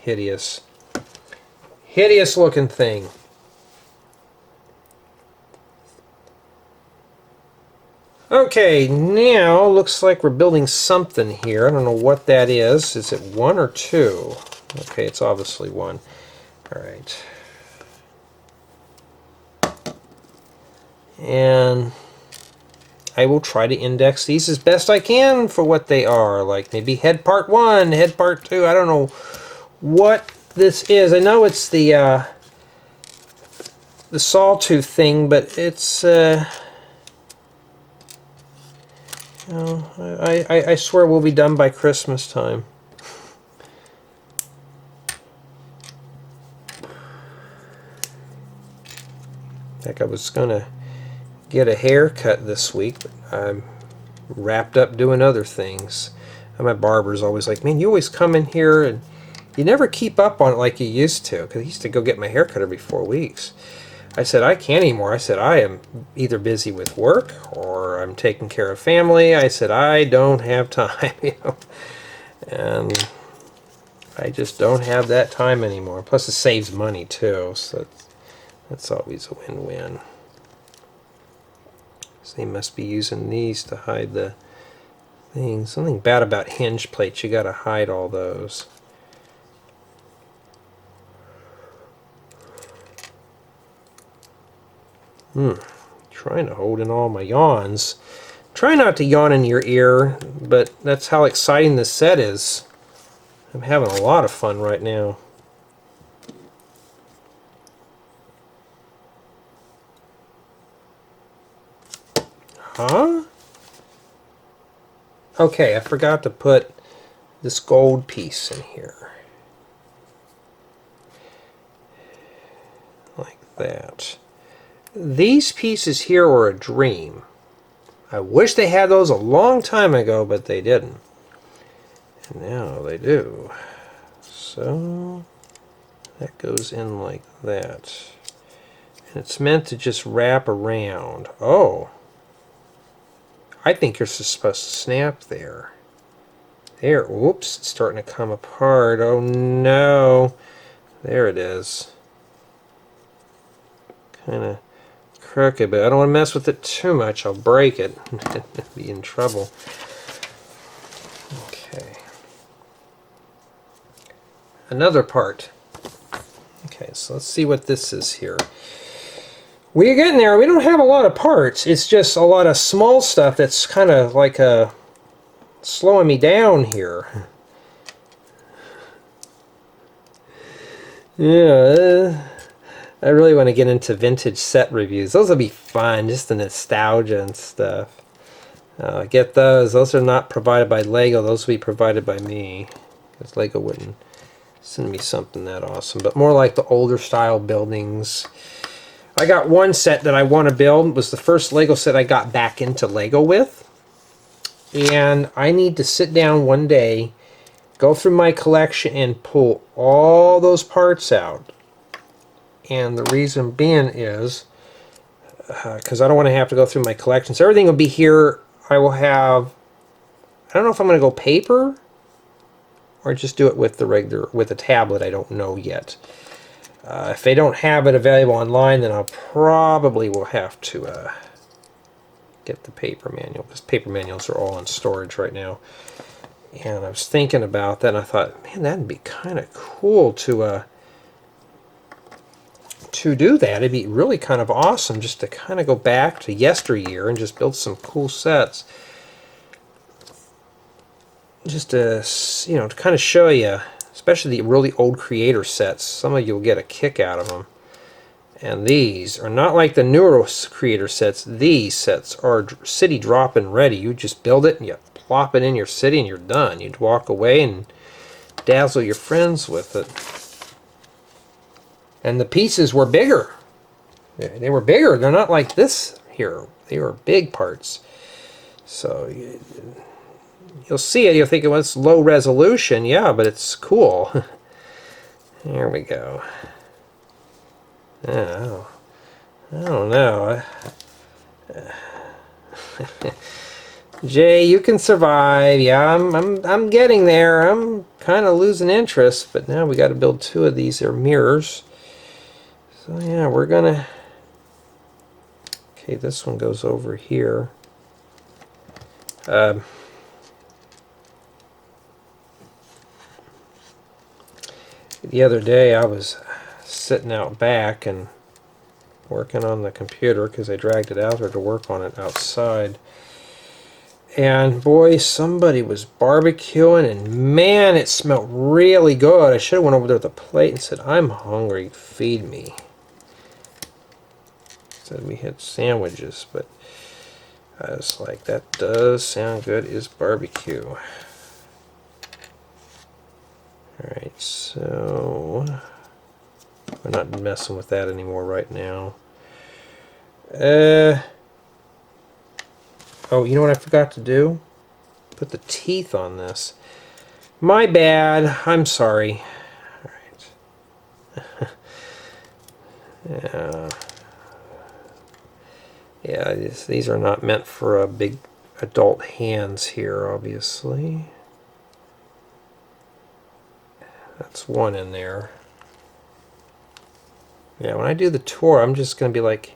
hideous. hideous looking thing. Okay, now looks like we're building something here. I don't know what that is. Is it 1 or 2? Okay, it's obviously 1. Alright. And I will try to index these as best I can for what they are. Like maybe head part 1, head part 2. I don't know what this is. I know it's the sawtooth thing, but it's I swear we'll be done by Christmas time. Heck, I was gonna get a haircut this week, but I'm wrapped up doing other things. And my barber's always like, man, you always come in here and you never keep up on it like you used to. Because I used to go get my haircut every 4 weeks. I said, I can't anymore. I said, I am either busy with work or I'm taking care of family. I said, I don't have time, you know. And I just don't have that time anymore. Plus it saves money too, so that's always a win-win. So they must be using these to hide the things. Something bad about hinge plates. You gotta hide all those. Trying to hold in all my yawns. Try not to yawn in your ear, but that's how exciting this set is. I'm having a lot of fun right now. Huh? Okay, I forgot to put this gold piece in here. Like that. These pieces here were a dream. I wish they had those a long time ago, but they didn't. And now they do. So that goes in like that. And it's meant to just wrap around. Oh. I think you're supposed to snap there. There. Whoops. It's starting to come apart. Oh no. There it is. Kind of crooked, but I don't want to mess with it too much. I'll break it and be in trouble. Okay. Another part. Okay, so let's see what this is here. We're getting there. We don't have a lot of parts. It's just a lot of small stuff that's kind of like slowing me down here. Yeah. I really want to get into vintage set reviews. Those will be fun, just the nostalgia and stuff. Get those. Those are not provided by Lego. Those will be provided by me. Because Lego wouldn't send me something that awesome. But more like the older style buildings. I got one set that I want to build. It was the first Lego set I got back into Lego with. And I need to sit down one day, go through my collection, and pull all those parts out. And the reason being is because I don't want to have to go through my collection. So everything will be here. I will have, I don't know if I'm going to go paper or just do it with the regular, with a tablet. I don't know yet. If they don't have it available online, then I'll probably will have to get the paper manual, because paper manuals are all in storage right now. And I was thinking about that, and I thought, man, that'd be kind of cool to do that. It'd be really kind of awesome just to kind of go back to yesteryear and just build some cool sets. Just to, you know, to kind of show you, especially the really old creator sets. Some of you will get a kick out of them. And these are not like the newer creator sets. These sets are city drop-in ready. You just build it and you plop it in your city and you're done. You'd walk away and dazzle your friends with it. And the pieces were bigger. They were bigger. They're not like this here. They were big parts. So you'll see it. You'll think, well, it's low resolution. Yeah, but it's cool. There we go. Oh, I don't know. Jay, you can survive. Yeah, I'm getting there. I'm kind of losing interest, but now we got to build 2 of these. They're mirrors. So yeah, we're gonna... Okay, this one goes over here. The other day I was sitting out back and working on the computer because I dragged it out there to work on it outside. And boy, somebody was barbecuing, and man, it smelled really good. I should have went over there with a plate and said, "I'm hungry, feed me." Said we had sandwiches, but I was like, that does sound good, is barbecue. Alright, so we're not messing with that anymore right now. Oh, you know what I forgot to do? Put the teeth on this. My bad. I'm sorry. Alright. Yeah. Yeah, these are not meant for big adult hands here, obviously. That's one in there. Yeah, when I do the tour, I'm just going to be like,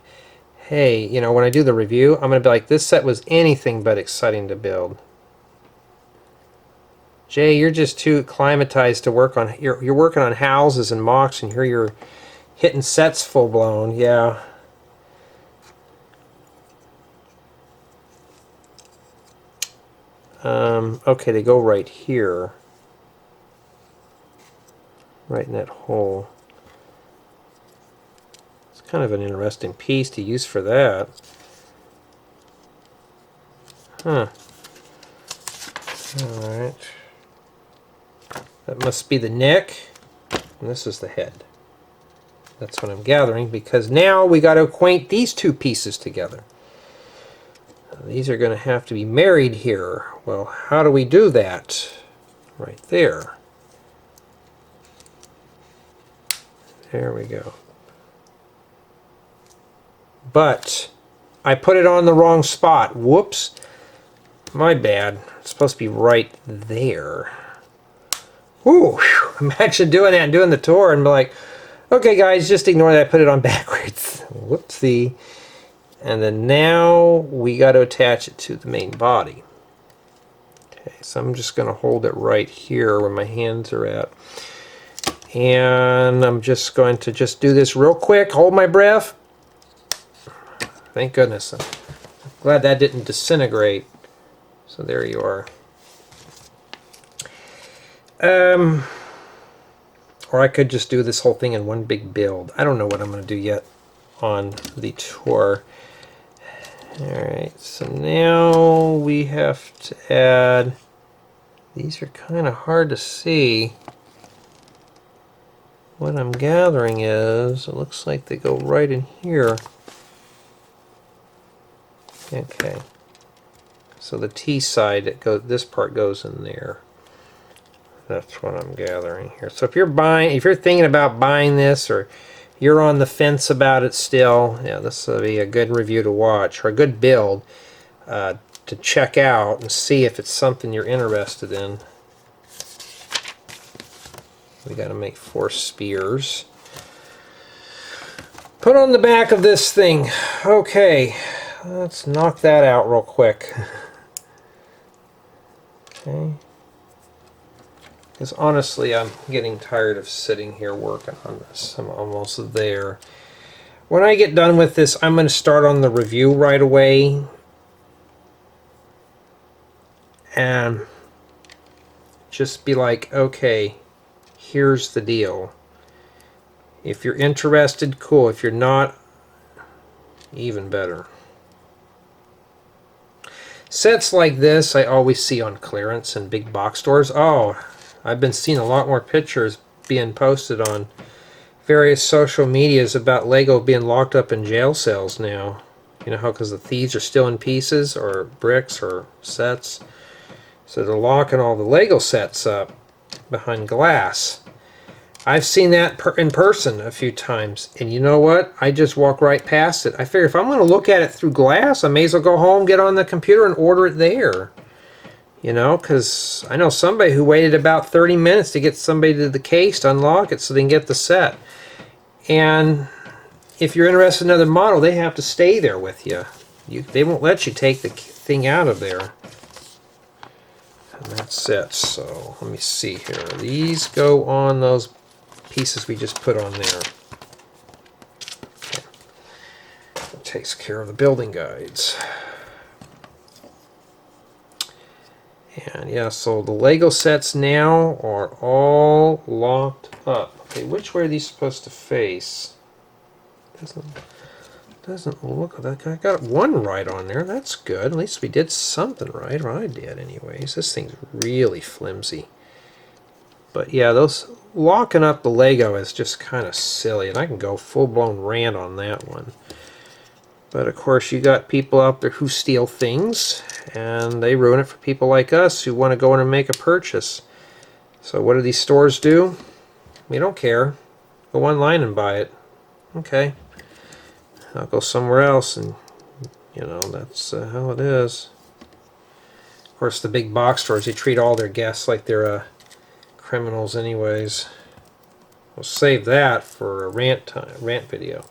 hey, you know, when I do the review, I'm going to be like, this set was anything but exciting to build. Jay, you're just too acclimatized to work on, you're working on houses and mocks, and here you're hitting sets full blown. Yeah. Okay, they go right here. Right in that hole. It's kind of an interesting piece to use for that. Huh. Alright. That must be the neck, and this is the head. That's what I'm gathering, because now we got to acquaint these two pieces together. These are going to have to be married here. Well, how do we do that? Right there. There we go. But I put it on the wrong spot. Whoops. My bad. It's supposed to be right there. Ooh, imagine doing that and doing the tour and be like, okay guys, just ignore that, put it on backwards. Whoopsie. And then now we got to attach it to the main body. Okay, so I'm just going to hold it right here where my hands are at. And I'm just going to do this real quick, hold my breath. Thank goodness. I'm glad that didn't disintegrate. So there you are. Or I could just do this whole thing in one big build. I don't know what I'm going to do yet on the tour. Alright, so now we have to add, these are kind of hard to see. What I'm gathering is, it looks like they go right in here. Okay. So the T side, this part goes in there. That's what I'm gathering here. So if you're thinking about buying this, or you're on the fence about it still, yeah, this will be a good review to watch, or a good build to check out and see if it's something you're interested in. We got to make 4 spears. Put on the back of this thing. Okay, let's knock that out real quick. Okay. Because honestly, I'm getting tired of sitting here working on this. I'm almost there. When I get done with this, I'm going to start on the review right away. And just be like, okay, here's the deal. If you're interested, cool. If you're not, even better. Sets like this I always see on clearance in big box stores. Oh, I've been seeing a lot more pictures being posted on various social medias about Lego being locked up in jail cells now. You know how, because the thieves are still in pieces, or bricks, or sets. So they're locking all the Lego sets up behind glass. I've seen that in person a few times, and you know what? I just walk right past it. I figure if I'm going to look at it through glass, I may as well go home, get on the computer, and order it there. You know, because I know somebody who waited about 30 minutes to get somebody to the case to unlock it so they can get the set. And if you're interested in another model, they have to stay there with you. They won't let you take the thing out of there. And that's it. So let me see here. These go on those pieces we just put on there. Okay. That takes care of the building guides. And yeah, so the Lego sets now are all locked up. Okay, which way are these supposed to face? Doesn't look like I got one right on there. That's good. At least we did something right, or I did anyways. This thing's really flimsy. But yeah, those locking up the Lego is just kind of silly, and I can go full-blown rant on that one. But of course, you got people out there who steal things, and they ruin it for people like us who want to go in and make a purchase. So what do these stores do? We don't care. Go online and buy it. Okay. I'll go somewhere else, and you know, that's how it is. Of course, the big box stores, they treat all their guests like they're criminals anyways. We'll save that for a rant video.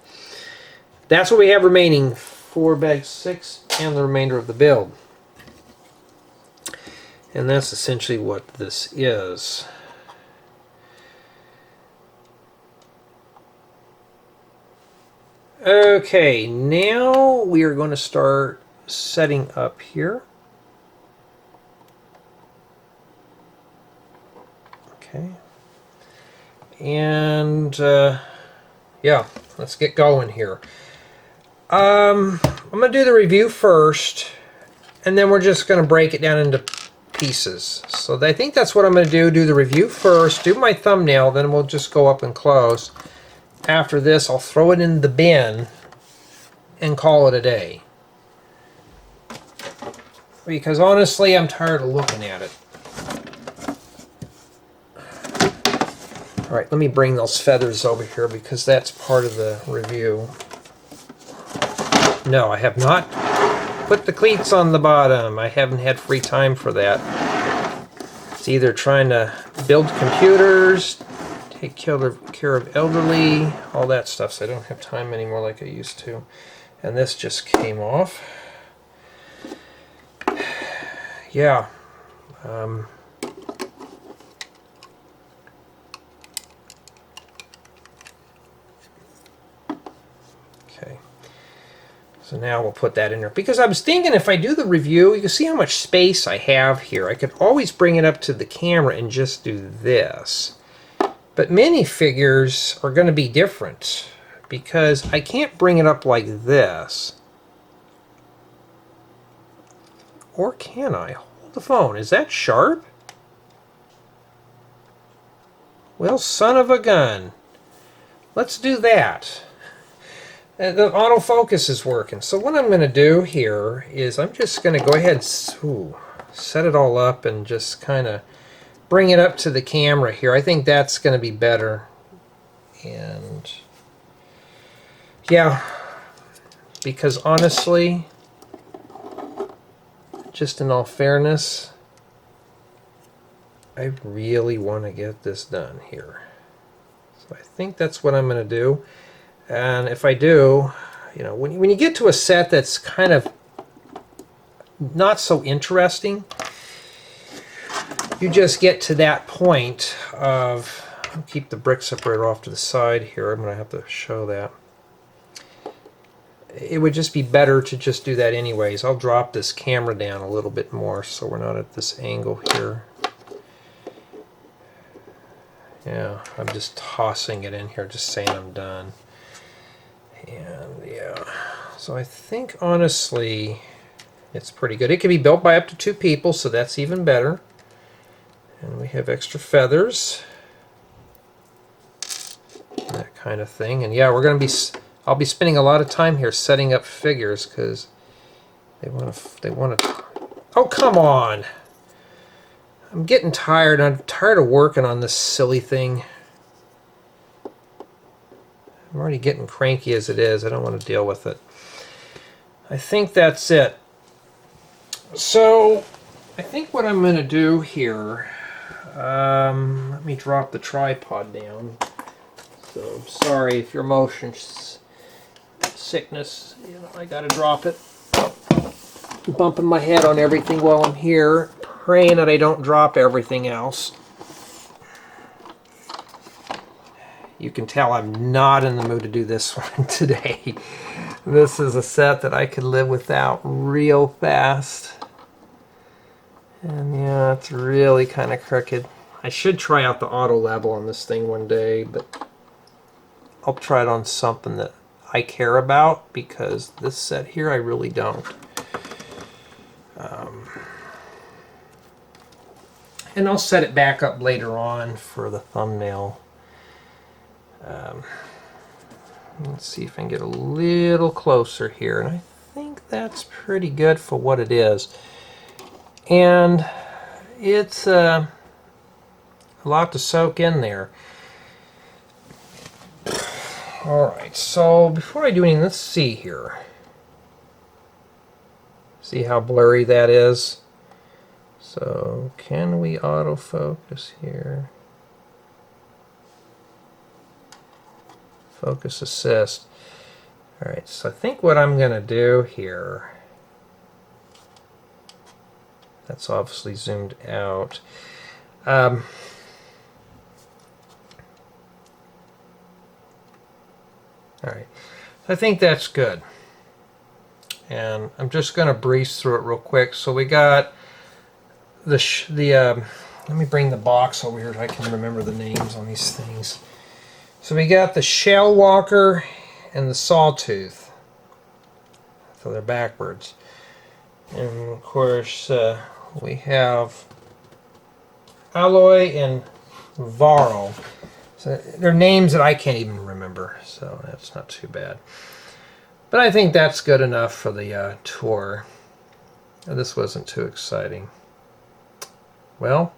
That's what we have remaining for bag 6 and the remainder of the build. And that's essentially what this is. Okay, now we are going to start setting up here. Okay. And yeah, let's get going here. I'm going to do the review first, and then we're just going to break it down into pieces. So I think that's what I'm going to do the review first, do my thumbnail, then we'll just go up and close. After this, I'll throw it in the bin and call it a day. Because honestly, I'm tired of looking at it. Alright, let me bring those feathers over here because that's part of the review. No, I have not put the cleats on the bottom. I haven't had free time for that. It's either trying to build computers, take care of elderly, all that stuff, so I don't have time anymore like I used to. And this just came off. Yeah. Okay. So now we'll put that in there. Because I was thinking if I do the review, you can see how much space I have here. I could always bring it up to the camera and just do this. But minifigures are going to be different because I can't bring it up like this. Or can I? Hold the phone. Is that sharp? Well, son of a gun. Let's do that. The autofocus is working. So what I'm going to do here is I'm just going to go ahead and set it all up and just kind of bring it up to the camera here. I think that's going to be better. And yeah, because honestly, just in all fairness, I really want to get this done here. So I think that's what I'm going to do. And if I do, you know, when you get to a set that's kind of not so interesting, you just get to that point of, I'll keep the brick separator off to the side here. I'm going to have to show that. It would just be better to just do that anyways. I'll drop this camera down a little bit more so we're not at this angle here. Yeah, I'm just tossing it in here, just saying I'm done. And yeah, so I think honestly it's pretty good. It can be built by up to 2 people, so that's even better. And we have extra feathers, that kind of thing. And yeah, I'll be spending a lot of time here setting up figures because they want to. Oh, come on! I'm getting tired. I'm tired of working on this silly thing. I'm already getting cranky as it is. I don't want to deal with it. I think that's it. So I think what I'm going to do here. Let me drop the tripod down. So sorry if your motion's sickness. You know, I gotta drop it. Bumping my head on everything while I'm here, praying that I don't drop everything else. You can tell I'm not in the mood to do this one today. This is a set that I could live without real fast. And yeah, it's really kind of crooked. I should try out the auto level on this thing one day, but I'll try it on something that I care about, because this set here I really don't. And I'll set it back up later on for the thumbnail. Let's see if I can get a little closer here, and I think that's pretty good for what it is. And it's a lot to soak in there. Alright, so before I do anything, let's see here. See how blurry that is? So, can we autofocus here? Focus assist. Alright, so I think what I'm going to do here, that's obviously zoomed out. Alright, I think that's good. And I'm just going to breeze through it real quick. So we got let me bring the box over here so I can remember the names on these things. So we got the Shell Walker and the Sawtooth. So they're backwards. And of course we have Aloy and Varl. So they're names that I can't even remember, so that's not too bad. But I think that's good enough for the tour. This wasn't too exciting. Well,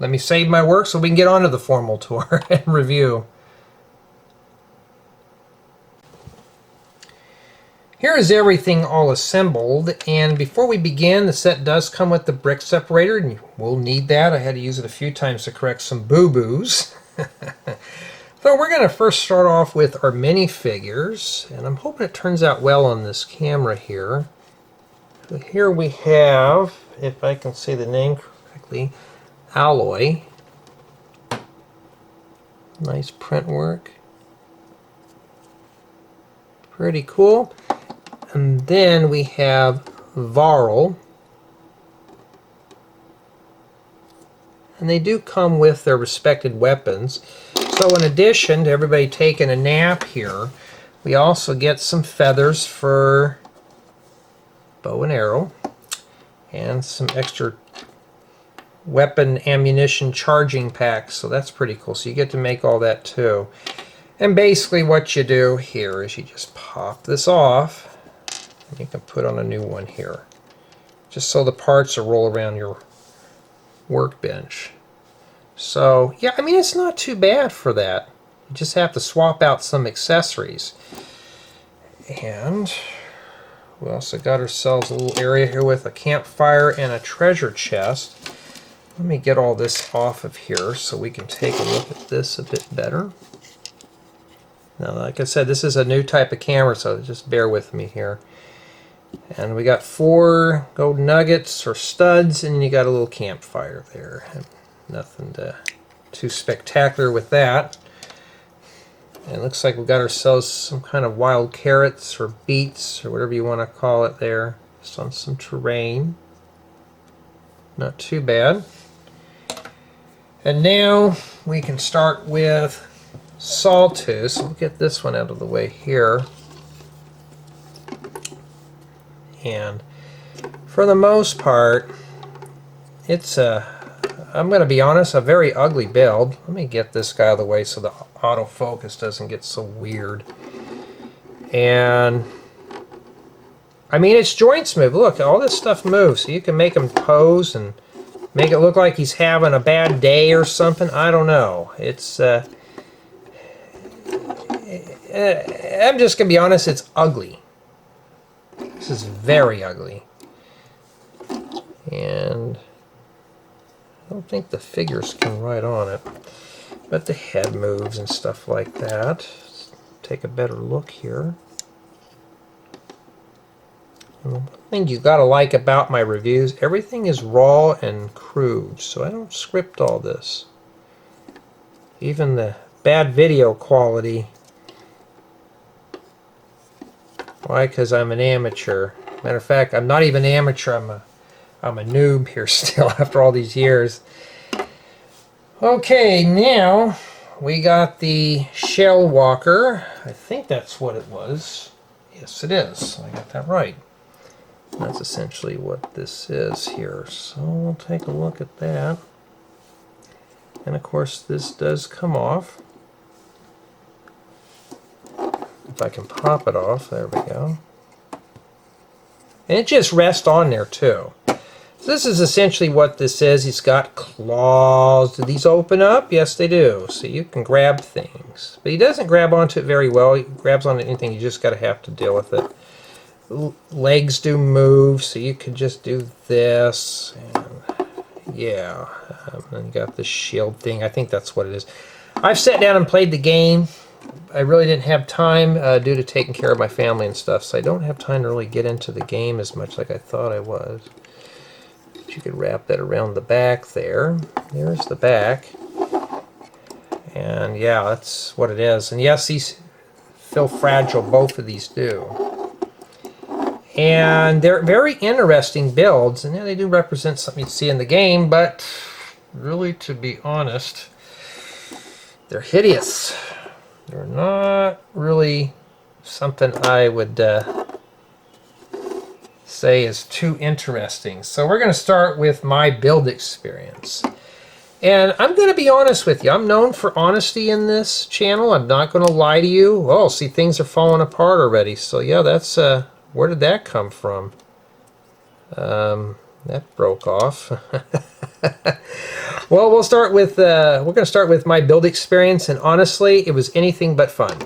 let me save my work so we can get on to the formal tour and review. Here is everything all assembled, and before we begin, the set does come with the Brick Separator, and we'll need that. I had to use it a few times to correct some boo-boos. So we're going to first start off with our minifigures, and I'm hoping it turns out well on this camera here. So here we have, if I can say the name correctly, Aloy. Nice print work. Pretty cool. And then we have Varl. And they do come with their respected weapons. So in addition to everybody taking a nap here, we also get some feathers for bow and arrow, and some extra weapon ammunition charging packs, so that's pretty cool. So you get to make all that too. And basically what you do here is you just pop this off, and you can put on a new one here, just so the parts will roll around your workbench. So yeah, I mean, it's not too bad for that. You just have to swap out some accessories. And we also got ourselves a little area here with a campfire and a treasure chest. Let me get all this off of here so we can take a look at this a bit better. Now, like I said, this is a new type of camera, so just bear with me here. And we got 4 gold nuggets or studs, and you got a little campfire there. Nothing too spectacular with that. And it looks like we got ourselves some kind of wild carrots or beets or whatever you want to call it there. Just on some terrain. Not too bad. And now we can start with Sawtooth. So we'll get this one out of the way here. And for the most part, it's I'm going to be honest, a very ugly build. Let me get this guy out of the way so the autofocus doesn't get so weird. And I mean, its joints move. Look, all this stuff moves, so you can make him pose and make it look like he's having a bad day or something. I don't know. It's I'm just going to be honest, it's ugly. This is very ugly. And I don't think the figures can ride on it, but the head moves and stuff like that. Let's take a better look here. And one thing you gotta like about my reviews, everything is raw and crude, so I don't script all this. Even the bad video quality. Why? Because I'm an amateur. Matter of fact, I'm not even amateur, I'm a noob here still after all these years. Okay, now we got the shell walker. I think that's what it was. Yes, it is. I got that right. That's essentially what this is here. So we'll take a look at that. And of course, this does come off. If I can pop it off, there we go. And it just rests on there too. So this is essentially what this is. It's got claws. Do these open up? Yes, they do. So you can grab things. But he doesn't grab onto it very well. He grabs onto anything. You just got to have to deal with it. Legs do move, so you could just do this. And yeah. And you got the shield thing. I think that's what it is. I've sat down and played the game. I really didn't have time due to taking care of my family and stuff, so I don't have time to really get into the game as much like I thought I was. But you could wrap that around the back there. There's the back. And yeah, that's what it is. And yes, these feel fragile, both of these do. And they're very interesting builds, and yeah, they do represent something you'd see in the game, but really, to be honest, they're hideous. They're not really something I would say is too interesting. So we're going to start with my build experience. And I'm going to be honest with you. I'm known for honesty in this channel. I'm not going to lie to you. Oh, see, things are falling apart already. So yeah, that's where did that come from? That broke off. Well, we'll start with we're going to start with my build experience, and honestly, it was anything but fun.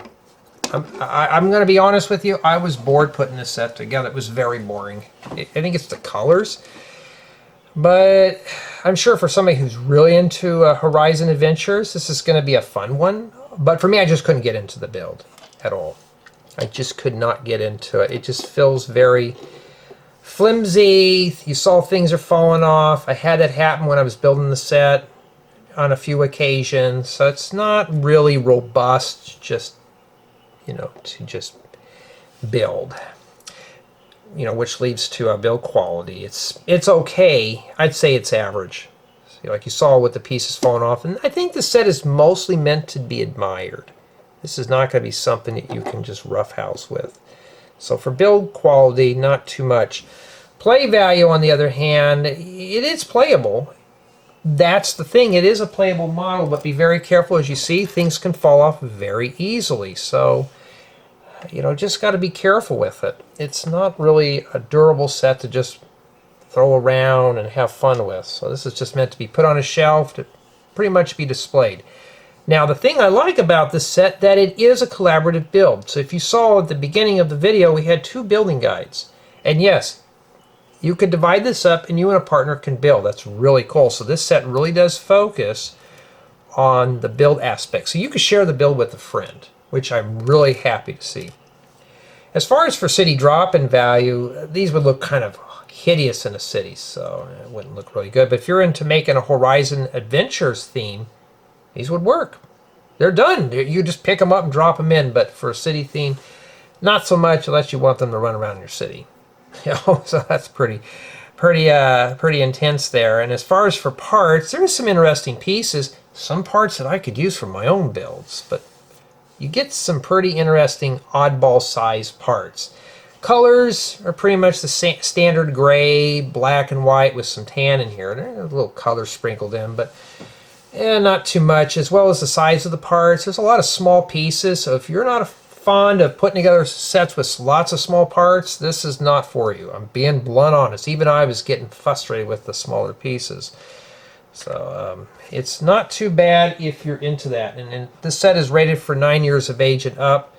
I'm going to be honest with you. I was bored putting this set together. It was very boring. I think it's the colors, but I'm sure for somebody who's really into Horizon Adventures, this is going to be a fun one. But for me, I just couldn't get into the build at all. I just could not get into it. It just feels very flimsy. You saw things are falling off. I had that happen when I was building the set on a few occasions. So it's not really robust, just, you know, to just build. You know, which leads to a build quality. It's okay. I'd say it's average. So, like you saw with the pieces falling off. And I think the set is mostly meant to be admired. This is not going to be something that you can just roughhouse with. So for build quality, not too much. Play value, on the other hand, it is playable. That's the thing. It is a playable model, but be very careful. As you see, things can fall off very easily. So, you know, just got to be careful with it. It's not really a durable set to just throw around and have fun with. So this is just meant to be put on a shelf to pretty much be displayed. Now, the thing I like about this set, that it is a collaborative build. So if you saw at the beginning of the video, we had 2 building guides. And yes, you could divide this up and you and a partner can build. That's really cool. So this set really does focus on the build aspect. So you could share the build with a friend, which I'm really happy to see. As far as for city drop-in value, these would look kind of hideous in a city, so it wouldn't look really good. But if you're into making a Horizon Adventures theme, these would work. They're done. You just pick them up and drop them in. But for a city theme, not so much unless you want them to run around your city. You know, so that's pretty intense there. And as far as for parts, there are some interesting pieces. Some parts that I could use for my own builds, but you get some pretty interesting oddball size parts. Colors are pretty much the standard gray, black and white with some tan in here. There's a little color sprinkled in, but not too much. As well as the size of the parts. There's a lot of small pieces, so if you're not fond of putting together sets with lots of small parts, this is not for you. I'm being blunt honest. Even I was getting frustrated with the smaller pieces. So it's not too bad if you're into that. And this set is rated for 9 years of age and up.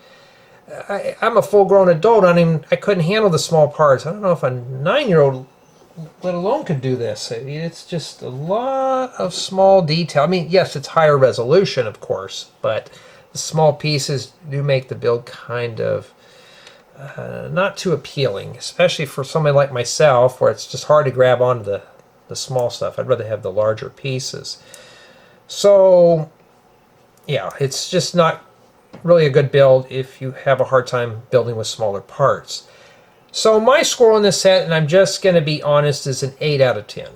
I'm a full-grown adult. I couldn't handle the small parts. I don't know if a 9-year-old, let alone, could do this. I mean, it's just a lot of small detail. I mean, yes, it's higher resolution, of course, but the small pieces do make the build kind of not too appealing, especially for somebody like myself where it's just hard to grab onto the small stuff. I'd rather have the larger pieces. So yeah, it's just not really a good build if you have a hard time building with smaller parts. So my score on this set, and I'm just going to be honest, is an 8 out of 10.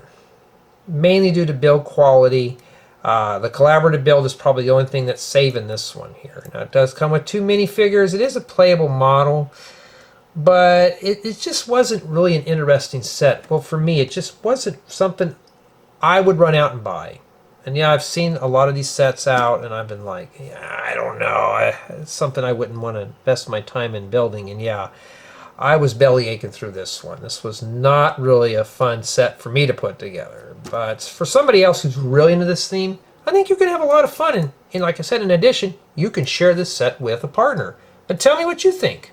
Mainly due to build quality. The collaborative build is probably the only thing that's saving this one here. Now it does come with 2 minifigures. It is a playable model, but it just wasn't really an interesting set. Well, for me, it just wasn't something I would run out and buy. And yeah, I've seen a lot of these sets out, and I've been like, yeah, I don't know. It's something I wouldn't want to invest my time in building. And yeah, I was belly aching through this one. This was not really a fun set for me to put together. But for somebody else who's really into this theme, I think you can have a lot of fun. And like I said, in addition, you can share this set with a partner. But tell me what you think.